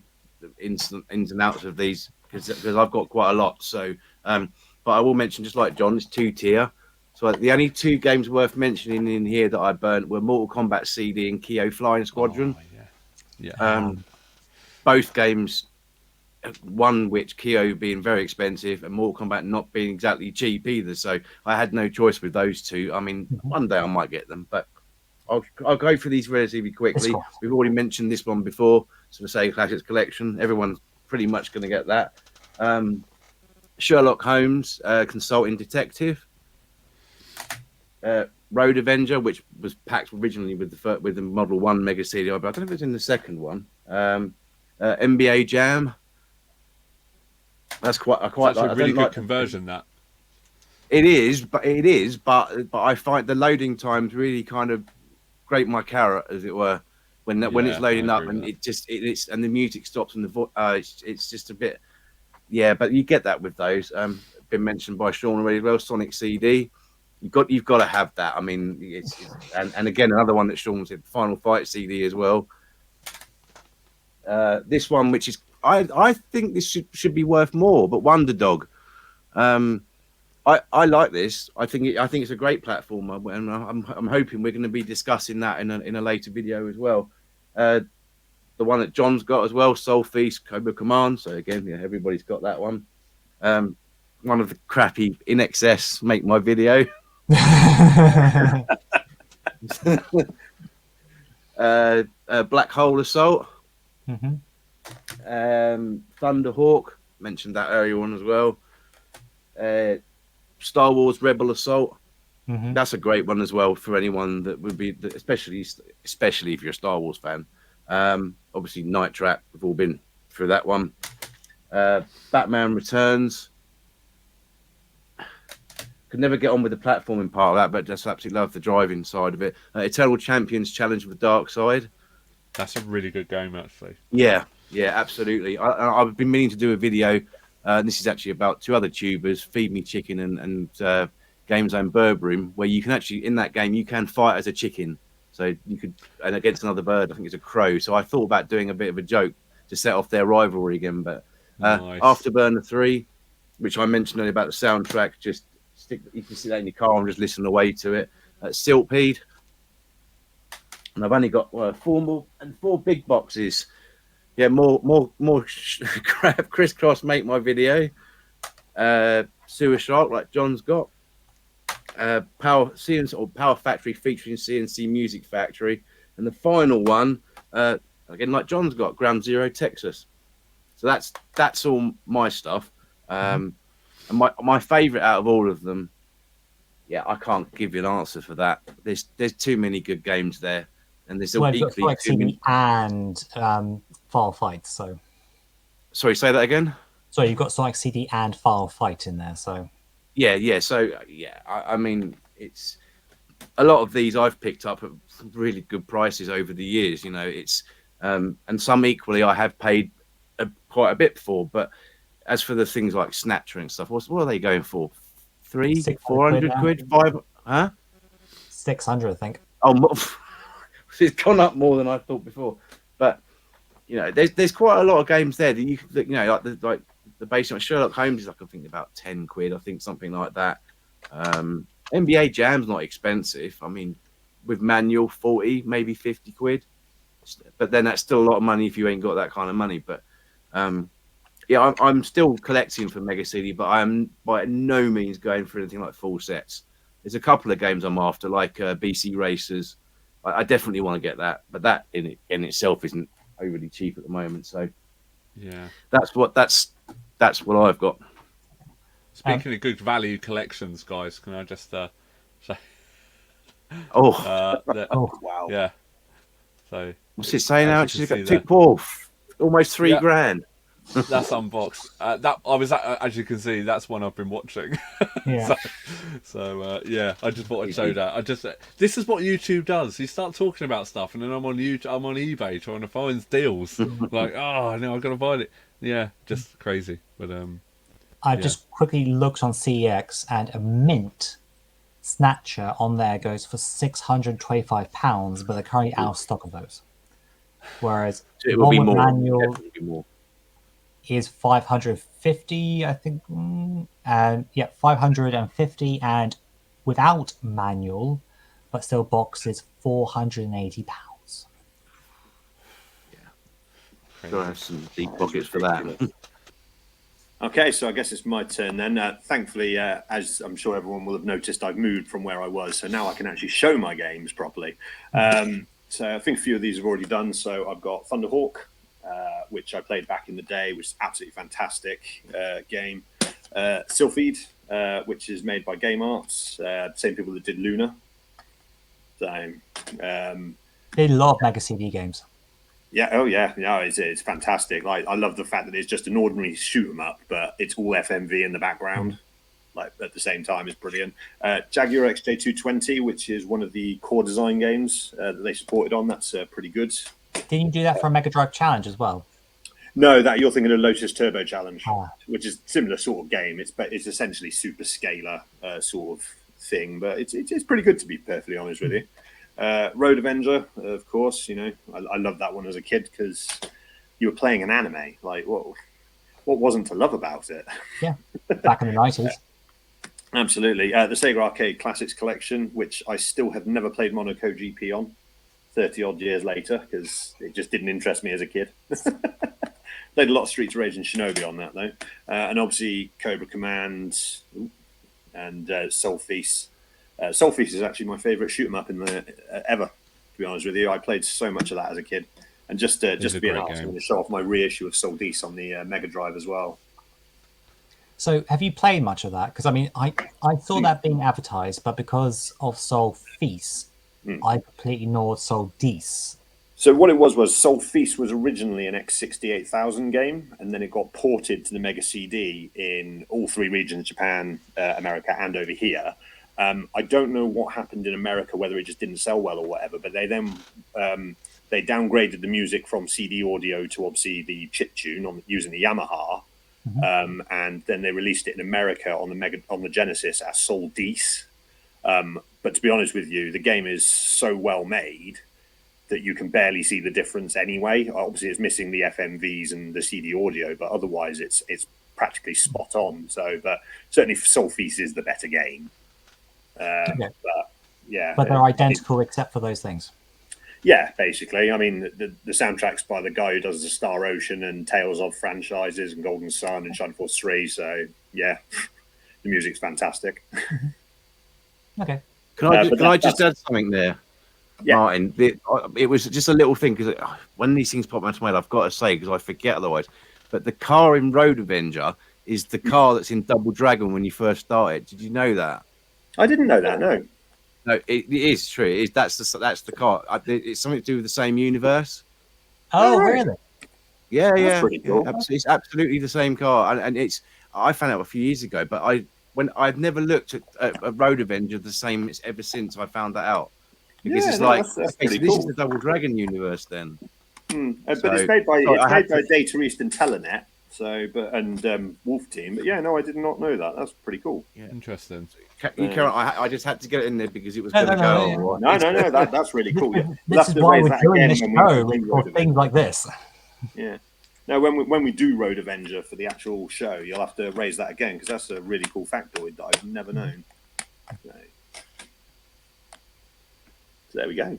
ins and outs of these because I've got quite a lot. So, but I will mention, just like John, it's 2-tier. So the only 2 games worth mentioning in here that I burnt were Mortal Kombat CD and Kyo Flying Squadron. Oh, yeah. Both games, one which Kyo being very expensive and Mortal Kombat not being exactly cheap either. So I had no choice with those 2. I mean, one day I might get them, but I'll go through these relatively quickly. Cool. We've already mentioned this one before, so the Sega Classics collection. Everyone's pretty much going to get that. Sherlock Holmes, Consulting Detective. Road Avenger, which was packed originally with the Model 1 Mega CD, but I don't know if it's in the second one. NBA Jam. That's quite That's like, a really good conversion. That it is, but I find the loading times really kind of grate my carrot, as it were, when it's loading up, and it's and the music stops and it's just a bit, yeah. But you get that with those. Been mentioned by Sean already as well. Sonic CD, you've got to have that. I mean, and again another one that Sean said, Final Fight CD as well. This one, which is I think this should be worth more, but Wonder Dog. I like this. I think it's a great platformer, and I'm hoping we're going to be discussing that in a later video as well. The one that John's got as well, Soul Feast, Cobra Command. So again, yeah, everybody's got that one. One of the crappy In Excess Make My Video. Black Hole Assault. Thunderhawk, mentioned that earlier on as well. Star Wars Rebel Assault. That's a great one as well for anyone that would be, especially if you're a Star Wars fan. Obviously Night Trap, we've all been through that one. Batman Returns. Could never get on with the platforming part of that, but just absolutely love the driving side of it. Eternal Champions Challenge with the Dark Side. That's a really good game, actually. Yeah, absolutely. I've been meaning to do a video. This is actually about 2 other tubers, Feed Me Chicken and Game Zone Burberry, where you can actually, in that game, you can fight as a chicken. So you could, and against another bird, I think it's a crow. So I thought about doing a bit of a joke to set off their rivalry again. But Nice. Afterburner 3, which I mentioned earlier about the soundtrack, you can sit there in your car and just listen away to it. Siltpeed, and I've only got four big boxes. Yeah, more crap. Crisscross make my video. Sewer Shark, like John's got. Power CNC or Power Factory featuring CNC Music Factory, and the final one, again like John's got, Ground Zero Texas. So that's all my stuff. And my favourite out of all of them, yeah, I can't give you an answer for that. There's too many good games there, and there's Well, you've got equally Sonic too many. CD and File Fight, so. Sorry, say that again. So you've got Sonic CD and File Fight in there, so. Yeah. So I mean, it's a lot of these I've picked up at really good prices over the years. You know, it's and some equally I have paid quite a bit for. But as for the things like Snatcher and stuff, what are they going for? 400 quid, 5? Huh? 600, I think. Oh, it's gone up more than I thought before. But you know, there's quite a lot of games there that you know, like the basic Sherlock Holmes is like I think about 10 quid. I think something like that. NBA Jam's not expensive. I mean, with manual 40, maybe 50 quid. But then that's still a lot of money if you ain't got that kind of money. But yeah, I'm still collecting for Mega CD, but I am by no means going for anything like full sets. There's a couple of games I'm after, like BC Racers. I definitely want to get that, but that in itself isn't overly cheap at the moment. So yeah, that's what I've got. Speaking of good value collections, guys, can I just say? Oh, Wow. Yeah. So what's it saying now? as you She's can got see almost $3 grand. That's unboxed. As you can see, that's one I've been watching. Yeah. so yeah, I just thought I'd show that. This is what YouTube does. You start talking about stuff, and then I'm on eBay trying to find deals. Like, oh no, I've got to find it. Yeah, just crazy. But I've just quickly looked on CEX, and a mint Snatcher on there goes for £625, but they're currently out of stock of those. Whereas It will be more. manual More. is 550, I think, and yeah, 550, and without manual, but still box is £480. Gotta have some deep pockets for that. Okay, so I guess it's my turn then. Thankfully, as I'm sure everyone will have noticed, I've moved from where I was, so now I can actually show my games properly. So I think a few of these have already done. So I've got Thunderhawk, which I played back in the day, which is absolutely fantastic game. Sylphied, which is made by Game Arts, same people that did Luna. So They love Mega CD games. yeah, oh yeah, it's fantastic. Like, I love the fact that it's just an ordinary shoot 'em up, but it's all FMV in the background. Like, at the same time, is brilliant. Jaguar XJ220, which is one of the core design games that they supported on. That's pretty good. Didn't you do that for a Mega Drive Challenge as well? No, that you're thinking of Lotus Turbo Challenge, Ah. which is similar sort of game. It's essentially super scalar sort of thing, but it's pretty good, to be perfectly honest with you. Road Avenger, of course. You know, I loved that one as a kid because you were playing an anime. Like, what wasn't to love about it? Yeah, back in the 90s. Absolutely. The Sega Arcade Classics Collection, which I still have never played Monaco GP on 30 odd years later because it just didn't interest me as a kid. Played a lot of Streets of Rage and Shinobi on that, though. And obviously Cobra Command and Soul Feast. Soul Feast is actually my favourite shoot 'em up in the ever, to be honest with you. I played so much of that as a kid. And just to be an arse, I'm going to show off my reissue of Soul Feast on the Mega Drive as well. So have you played much of that? Because I mean, I saw that being advertised, but because of Soul Feast, I completely ignored Soul Dees. So what it was Soul Feast was originally an X68000 game, and then it got ported to the Mega CD in all three regions, Japan, America, and over here. I don't know what happened in America, whether it just didn't sell well or whatever, but they then they downgraded the music from CD audio to obviously the chip tune using the Yamaha. And then they released it in America on the Genesis as Soul Dees. But to be honest with you, the game is so well made that you can barely see the difference anyway. Obviously, it's missing the FMVs and the CD audio, but otherwise, it's practically spot on. So, but certainly, Soul Feast is the better game. Okay. But yeah, But they're identical except for those things. Yeah, basically. I mean, the soundtrack's by the guy who does the Star Ocean and Tales of franchises and Golden Sun and Shining Force 3. So, yeah, the music's fantastic. Okay. Can I just add something there, Yeah. Martin? It was just a little thing because when these things pop into my head, I've got to say because I forget otherwise. But the car in Road Avenger is the car that's in Double Dragon when you first started. Did you know that? I didn't know that, no. No, it is true. It is, that's the car. It's something to do with the same universe. Oh, right. really? Yeah, That's yeah, pretty cool. It's absolutely the same car, and it's. I found out a few years ago, but I've never looked at a Road Avenger the same ever since I found that out. Because it's like that's okay, pretty so this cool. is the Double Dragon universe then. But So- it's made by sorry, I had to- Data East and Telenet. So, Wolf Team. But yeah, no, I did not know that. That's pretty cool. Interesting. I just had to get it in there because it was No, going to no, go. no, all right. No, that's really cool. Yeah. We'll This have is to why raise we're that doing again this when we show do for Road things like this. Yeah. No, when we do Road Avenger for the actual show, you'll have to raise that again because that's a really cool factoid that I've never known. So there we go.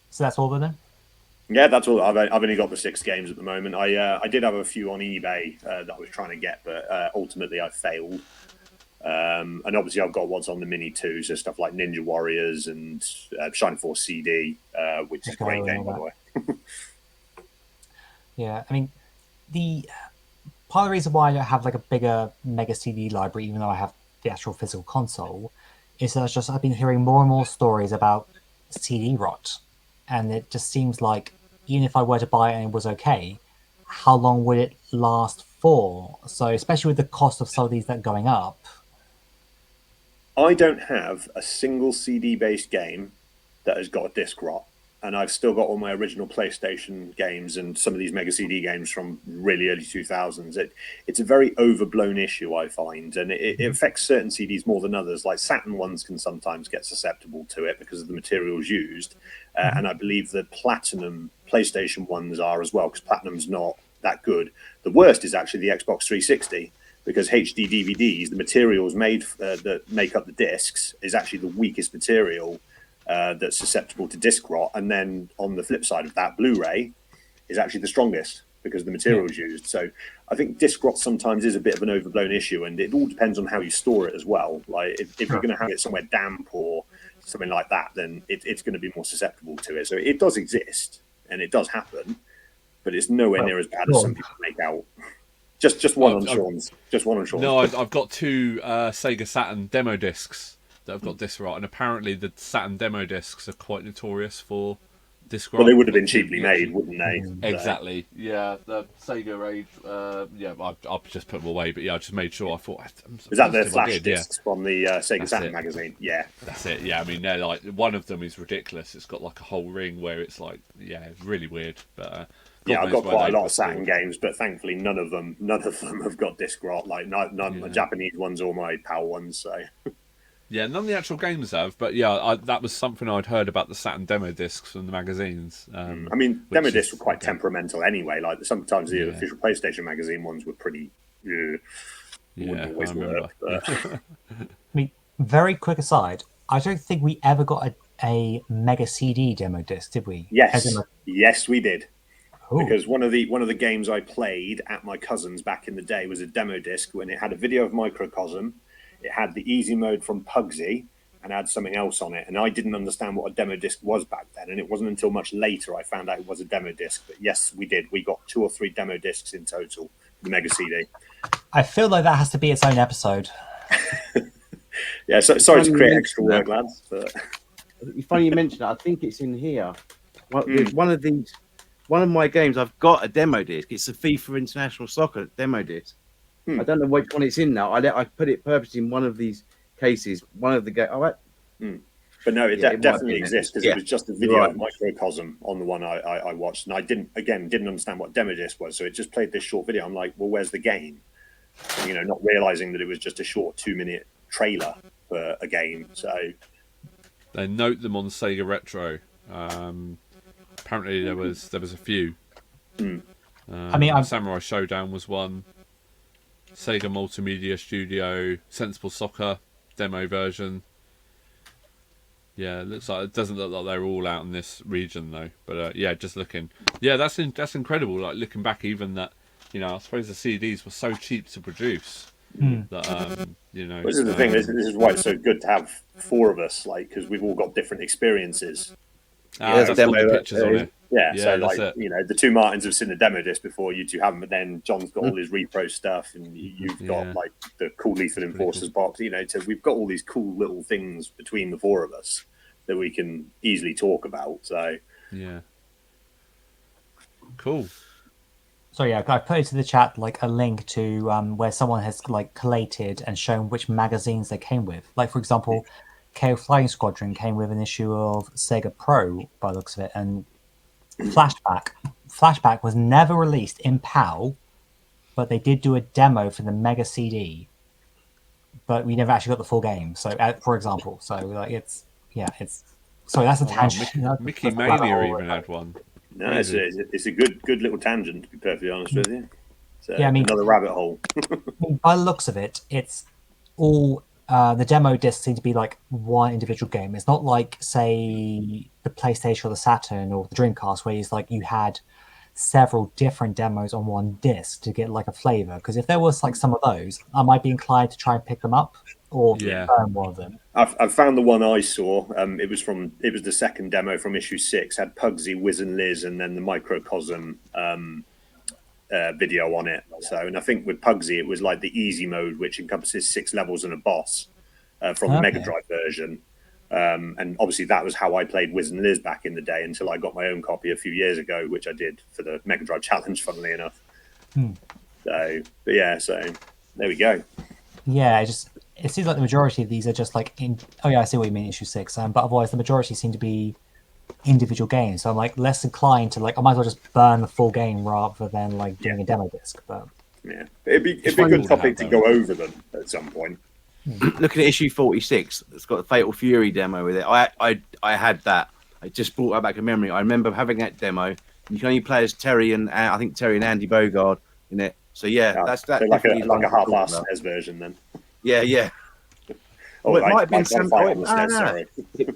So that's all then? Yeah, that's all. I've only got the 6 games at the moment. I did have a few on eBay that I was trying to get, but ultimately I failed. And obviously I've got what's on the Mini too, so stuff like Ninja Warriors and Shining Force CD, which is a great game by the way. Yeah, I mean, part of the reason why I don't have like a bigger Mega CD library, even though I have the actual physical console, is that I've been hearing more and more stories about CD rot, and it just seems like even if I were to buy it and it was okay, how long would it last for? So especially with the cost of some of these that are going up. I don't have a single CD-based game that has got a disc rot, and I've still got all my original PlayStation games and some of these Mega CD games from really early 2000s. It's a very overblown issue, I find, and it affects certain CDs more than others. Like Saturn ones can sometimes get susceptible to it because of the materials used, and I believe the Platinum PlayStation ones are as well, because Platinum's not that good. The worst is actually the Xbox 360. Because HD DVDs, the materials made that make up the discs, is actually the weakest material that's susceptible to disc rot. And then on the flip side of that, Blu-ray is actually the strongest because of the materials used. So I think disc rot sometimes is a bit of an overblown issue, and it all depends on how you store it as well. Like if you're going to have it somewhere damp or something like that, then it's going to be more susceptible to it. So it does exist and it does happen, but it's nowhere near as bad as some people make out. Just one on Sean's. Just one on Sean's. No, I've got 2 Sega Saturn demo discs that have got disc rot, and apparently the Saturn demo discs are quite notorious for disc rot. Well, they would have been cheaply made, wouldn't they? Exactly. Yeah, the Sega Age. I'll just put them away, but yeah, I just made sure. I thought. Is that the positive I flash did, discs from the Sega That's Saturn it. magazine? Yeah. That's it. Yeah, I mean, they're like one of them is ridiculous. It's got like a whole ring where it's like, it's really weird. But Yeah, I've got knows where quite a they lot were of Saturn stored. games, but thankfully none of them have got disc rot. Like none of the Japanese ones or my PAL ones. So Yeah, none of the actual games have, but yeah, that was something I'd heard about the Saturn demo discs from the magazines. I mean, which demo is- discs were quite temperamental anyway. Like sometimes the Yeah. official PlayStation magazine ones were pretty. Wouldn't Yeah, I always remember. work. But I mean, very quick aside, I don't think we ever got a Mega CD demo disc, did we? As yes, in yes, we did. Ooh. Because one of the games I played at my cousin's back in the day was a demo disc when it had a video of Microcosm, it had the easy mode from Pugsy, and had something else on it. And I didn't understand what a demo disc was back then. And it wasn't until much later I found out it was a demo disc. But yes, we did. We got 2 or 3 demo discs in total for the Mega CD. I feel like that has to be its own episode. Yeah, so sorry to funny create you extra mention work, lads. But It's funny you mention that. I think it's in here. There's one of my games. I've got a demo disc. It's the FIFA International Soccer demo disc. I don't know which one it's in now. I put it purposely in one of these cases. One of the games. But no, it Yeah, it might definitely be in exists because it. it was just a video of Microcosm on the one I watched, and I didn't understand what demo disc was, so it just played this short video. I'm like, well, where's the game? Not realizing that it was just a short 2-minute trailer for a game. So They note them on Sega Retro. Apparently there was a few. I mean, Samurai Showdown was one. Sega Multimedia Studio Sensible Soccer demo version. Yeah, it looks like it doesn't look like they're all out in this region though. But yeah, just looking. Yeah, that's incredible. Like looking back, even that, I suppose the CDs were so cheap to produce that This is the thing. This is why it's so good to have four of us, like, because we've all got different experiences. That's got demo, the pictures on it. Yeah, Yeah, so that's like it. the two Martins have seen the demo disc before, you two haven't, but then John's got all his repro stuff, and you've got like the cool Lethal Enforcers box. So we've got all these cool little things between the four of us that we can easily talk about. So yeah, cool. So yeah, I put into the chat like a link to where someone has like collated and shown which magazines they came with. Like for example, KO Flying Squadron came with an issue of Sega Pro by the looks of it, and Flashback was never released in PAL, but they did do a demo for the Mega CD, but we never actually got the full game. So for example, so like it's sorry, that's a tangent. Mickey Mania even had one. no, it's a good little tangent, to be perfectly honest with you. So, Yeah, I mean- another rabbit hole. By the looks of it, it's all the demo discs seem to be like one individual game. It's not like, say, the PlayStation or the Saturn or the Dreamcast, where it's like you had several different demos on one disc to get like a flavor. Because if there was like some of those, I might be inclined to try and pick them up or burn one of them. I've found the one I saw. It was the second demo from issue 6. Had Pugsy, Wiz and Liz, and then the Microcosm video on it. So, and I think with Pugsy, it was like the easy mode, which encompasses 6 levels and a boss from the Mega Drive version. And obviously, that was how I played Wiz and Liz back in the day until I got my own copy a few years ago, which I did for the Mega Drive Challenge, funnily enough. So, but yeah, so there we go. Yeah, it seems like the majority of these are just like oh yeah, I see what you mean, issue 6. But otherwise, the majority seem to be individual games. So I'm like less inclined to like I might as well just burn the full game rather than like doing a demo disc. But yeah, it'd be a good topic to go over them at some point. Looking at issue 46, it's got the Fatal Fury demo with it. I had that. I just brought that back in memory. I remember having that demo. You can only play as Terry and I think Terry and Andy Bogard in it. So yeah, that's so like a half-assed SNES version then. Yeah. Oh, well, it like, might have been like Sam. Fight on the SNES, No. sorry.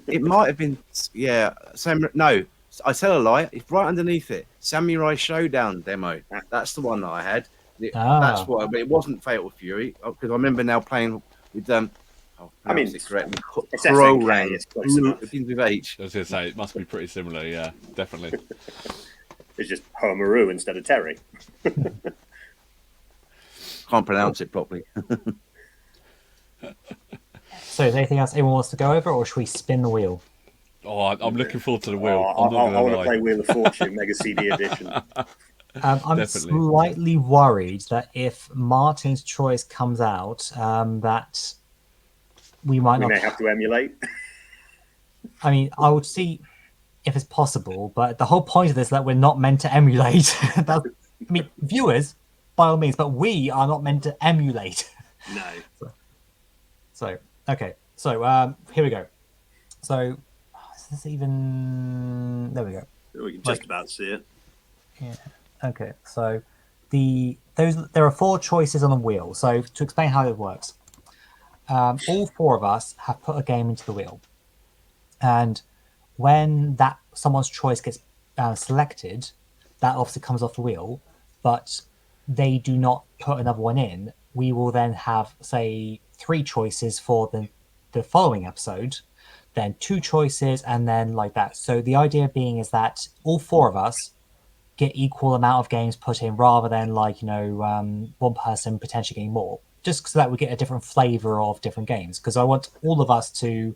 It might have been Sam. No, I tell a lie. It's right underneath it. Samurai Showdown demo. That's the one that I had. That's what. But it wasn't Fatal Fury because I remember now playing with I mean, it's correct. it's Crow SNK, Rang. it's close enough. It begins with H. I was going to say it must be pretty similar. Yeah, definitely. It's just Homeru instead of Terry. Can't pronounce it properly. so is there anything else anyone wants to go over, or should we spin the wheel? Oh, I'm looking forward to the wheel. I I'm not want going to to play lie. Wheel of Fortune Mega CD edition. I'm Definitely. slightly worried that if Martin's Choice comes out, that we might We not. may have to emulate. I mean, I would see if it's possible, but the whole point of this is that we're not meant to emulate. I mean, viewers, by all means, but we are not meant to emulate. No. So, okay. So, here we go. So, is this even... There we go. We can just about see it. Yeah. Okay. So, there are 4 choices on the wheel. So, to explain how it works, all 4 of us have put a game into the wheel. And when someone's choice gets selected, that obviously comes off the wheel, but they do not put another one in. We will then have, say, 3 choices for the following episode, then 2 choices, and then like that. So the idea being is that all 4 of us get equal amount of games put in, rather than like one person potentially getting more, just so that we get a different flavor of different games. Because I want all of us to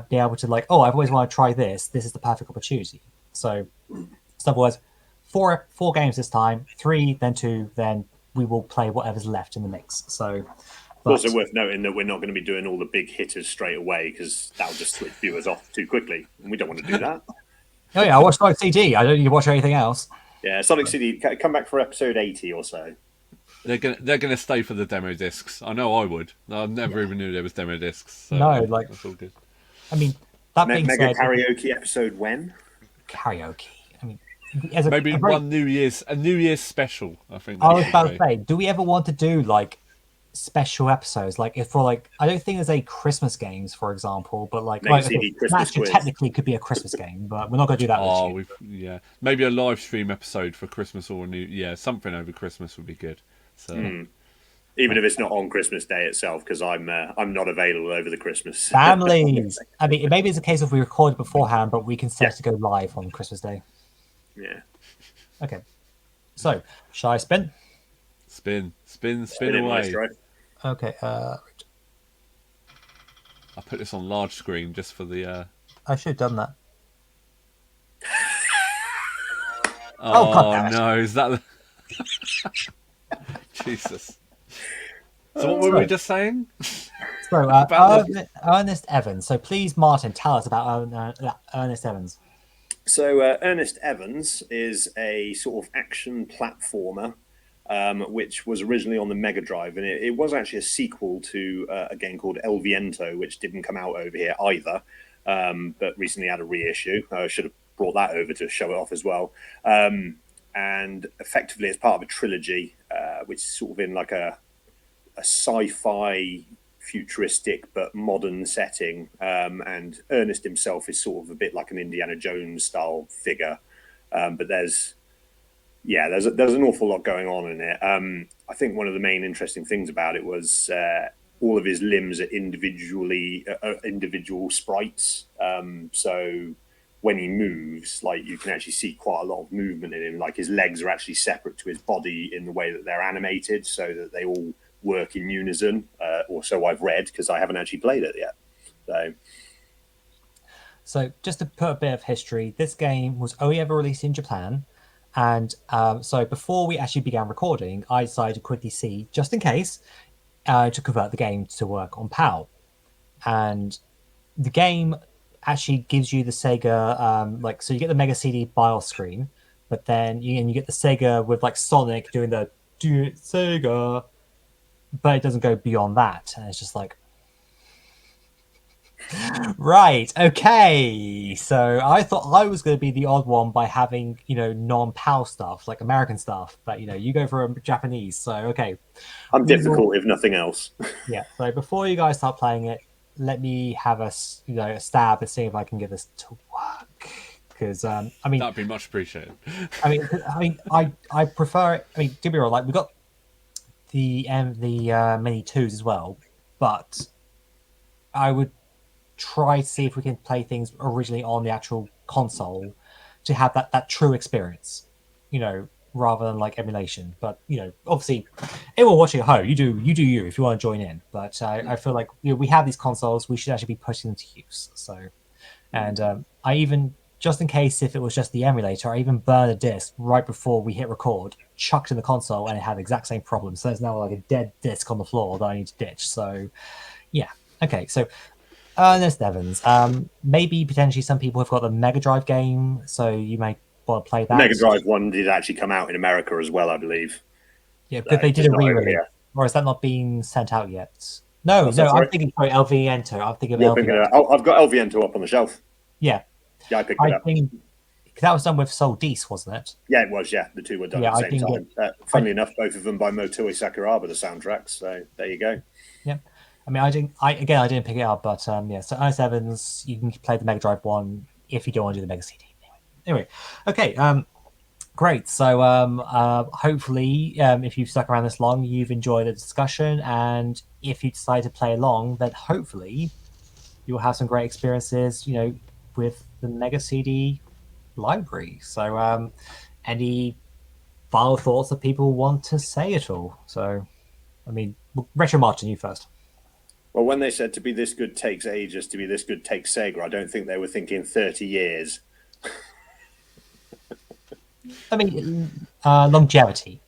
be able to like, oh, I've always wanted to try this. This is the perfect opportunity. So, in other words, 4 games this time, 3, then 2, then we will play whatever's left in the mix. So, It's also worth noting that we're not going to be doing all the big hitters straight away, because that'll just switch viewers off too quickly, and we don't want to do that. Oh yeah, I watched Sonic CD. I don't need to watch anything else. Yeah, Sonic CD, come back for episode 80 or so. They're gonna stay for the demo discs. I know I would. I never even knew there was demo discs. So No, like- that's all good. I mean, that being Mega said, karaoke episode when? karaoke. I mean, Maybe a New Year's special. I think. I that was should about to be. say, do we ever want to do like special episodes. Like if for like, I don't think there's a Christmas games, for example, but like, Mega right, CD okay, Christmas Smash quiz. technically could be a Christmas game, but we're not going to do that this Oh, year. maybe a live stream episode for Christmas or something over Christmas would be good. So Even if it's not on Christmas Day itself, because I'm not available over the Christmas. Families. I mean, maybe it's a case of we record beforehand, but we can set Yeah. it to go live on Christmas Day. Yeah. Okay. So, shall I spin? spin Spin it, away. Maestro. Okay. I put this on large screen just for the. I should have done that. Oh, God damn it. no! Is that the... Jesus? So what were we just saying? So, About Ernest Evans. So, please, Martin, tell us about Ernest Evans. So Ernest Evans is a sort of action platformer, which was originally on the Mega Drive, and it was actually a sequel to a game called El Viento, which didn't come out over here either, but recently had a reissue. I should have brought that over to show it off as well. And effectively, it's part of a trilogy, which is sort of in like a sci-fi futuristic but modern setting, and Ernest himself is sort of a bit like an Indiana Jones style figure, but there's an awful lot going on in it. I think one of the main interesting things about it was all of his limbs are individual sprites, so when he moves, like you can actually see quite a lot of movement in him. Like his legs are actually separate to his body in the way that they're animated, so that they all work in unison, or so I've read, because I haven't actually played it yet. So just to put a bit of history, this game was only ever released in Japan, and so before we actually began recording, I decided to quickly see, just in case, to convert the game to work on PAL. And the game actually gives you the Sega, so you get the Mega CD BIOS screen, but then you get the Sega with like Sonic doing the "Do it, Sega," but it doesn't go beyond that, and it's just like, right, okay. So I thought I was going to be the odd one by having non-PAL stuff like American stuff, but you go for a Japanese. So okay, I'm difficult if nothing else. yeah. So before you guys start playing it, let me have a stab and see if I can get this to work. Because I mean, that'd be much appreciated. I prefer it. I mean, to be real, like we got the Mini 2s as well, but I would try to see if we can play things originally on the actual console to have that true experience, rather than like emulation. But obviously, anyone watching at home, you do you if you want to join in. But I feel like we have these consoles, we should actually be putting them to use. So, and I even, just in case if it was just the emulator, I even burned a disc right before we hit record, chucked in the console, and it had the exact same problem. So there's now like a dead disc on the floor that I need to ditch. So, yeah. Okay, so Ernest Evans. Maybe potentially some people have got the Mega Drive game, so you may want to play that. The Mega Drive one did actually come out in America as well, I believe. Yeah, but they did a re-release, or is that not being sent out yet? No, I'm thinking sorry, El Viento. I'm thinking of El Viento. I've got El Viento up on the shelf. Yeah, I picked it up. Think that was done with Soldice, wasn't it? Yeah, it was. Yeah, the two were done at the same time. Funnily enough, both of them by Motoi Sakuraba, the soundtracks. So there you go. Yeah. I mean, I didn't pick it up, but yeah. So Ernest Evans, you can play the Mega Drive one if you don't want to do the Mega CD. Anyway, okay, great. So hopefully, if you've stuck around this long, you've enjoyed the discussion, and if you decide to play along, then hopefully you'll have some great experiences, with the Mega CD library. So, any final thoughts that people want to say at all? So, I mean, Retro Martin, you first. Well, when they said to be this good takes ages, to be this good takes Sega, I don't think they were thinking 30 years. I mean, longevity,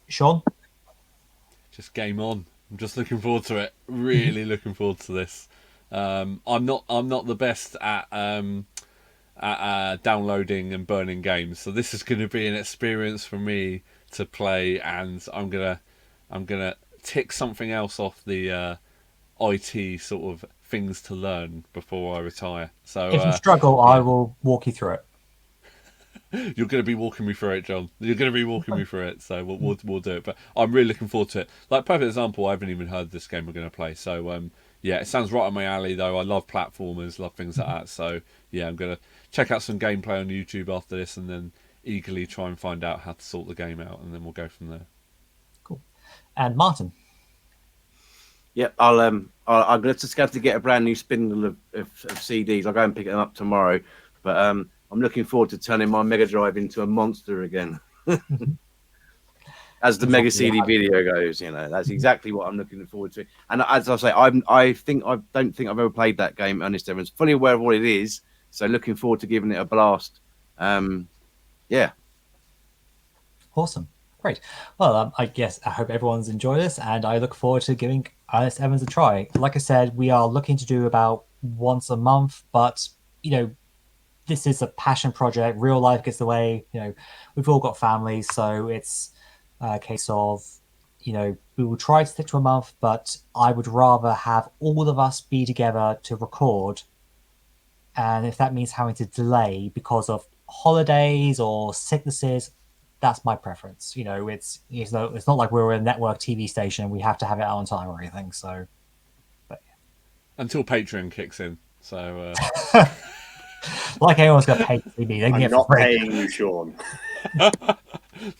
Sean? Just game on. I'm just looking forward to it. Really looking forward to this. I'm not the best at downloading and burning games, so this is going to be an experience for me to play, and I'm gonna tick something else off the IT sort of things to learn before I retire. So if you struggle, I will walk you through it. You're going to be walking me through it, John. You're going to be walking me through it, so we'll do it. But I'm really looking forward to it. Like, perfect example, I haven't even heard this game we're going to play. So yeah, it sounds right on my alley though. I love platformers, love things like that. So yeah, I'm going to check out some gameplay on YouTube after this, and then eagerly try and find out how to sort the game out, and then we'll go from there. Cool. And Martin. Yep, I'm just going to get a brand new spindle of CDs. I'll go and pick them up tomorrow. But I'm looking forward to turning my Mega Drive into a monster again. As the Mega CD video goes, that's exactly what I'm looking forward to. And as I say, I don't think I've ever played that game, Ernest Evans. Fully aware of what it is, so looking forward to giving it a blast. Yeah. Awesome. Great. Well, I hope everyone's enjoyed this, and I look forward to giving Ernest Evans a try. Like I said, we are looking to do about once a month, but this is a passion project. Real life gets in the way. We've all got families, so it's a case of, we will try to stick to a month, but I would rather have all of us be together to record. And if that means having to delay because of holidays or sicknesses, that's my preference. It's not like we're a network TV station and we have to have it out on time or anything. So, but yeah. Until Patreon kicks in. So, like anyone's going to pay to see me. I'm not paying you, Sean.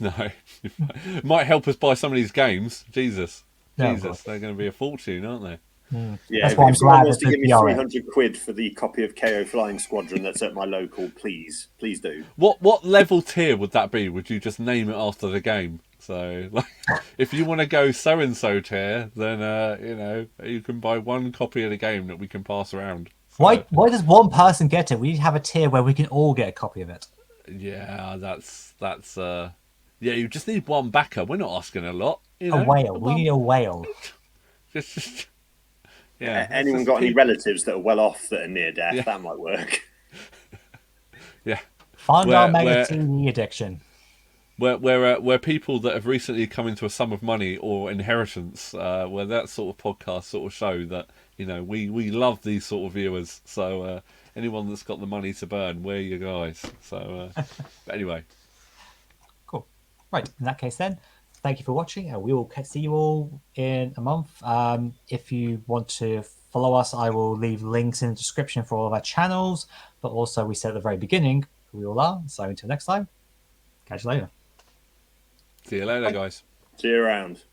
No, it might help us buy some of these games. Jesus, No, they're going to be a fortune, aren't they? Yeah, if someone wants to give me 300 quid for the copy of KO Flying Squadron that's at my local, please do. What level tier would that be? Would you just name it after the game? So, like, if you want to go so and so tier, then you can buy one copy of the game that we can pass around. So, why does one person get it? We need to have a tier where we can all get a copy of it. Yeah, that's yeah. You just need one backer. We're not asking a lot. A whale. We need a whale. just yeah. Anyone got any relatives that are well off that are near death? Yeah. That might work. Yeah. Fund our Mega TV addiction. Where people that have recently come into a sum of money or inheritance, where that sort of podcast sort of show that we love these sort of viewers. So anyone that's got the money to burn, we're your guys. So but anyway, cool. Right. In that case, then. Thank you for watching, and we will see you all in a month. If you want to follow us, I will leave links in the description for all of our channels, but also we said at the very beginning who we all are. So until next time, catch you later. See you later, guys. See you around.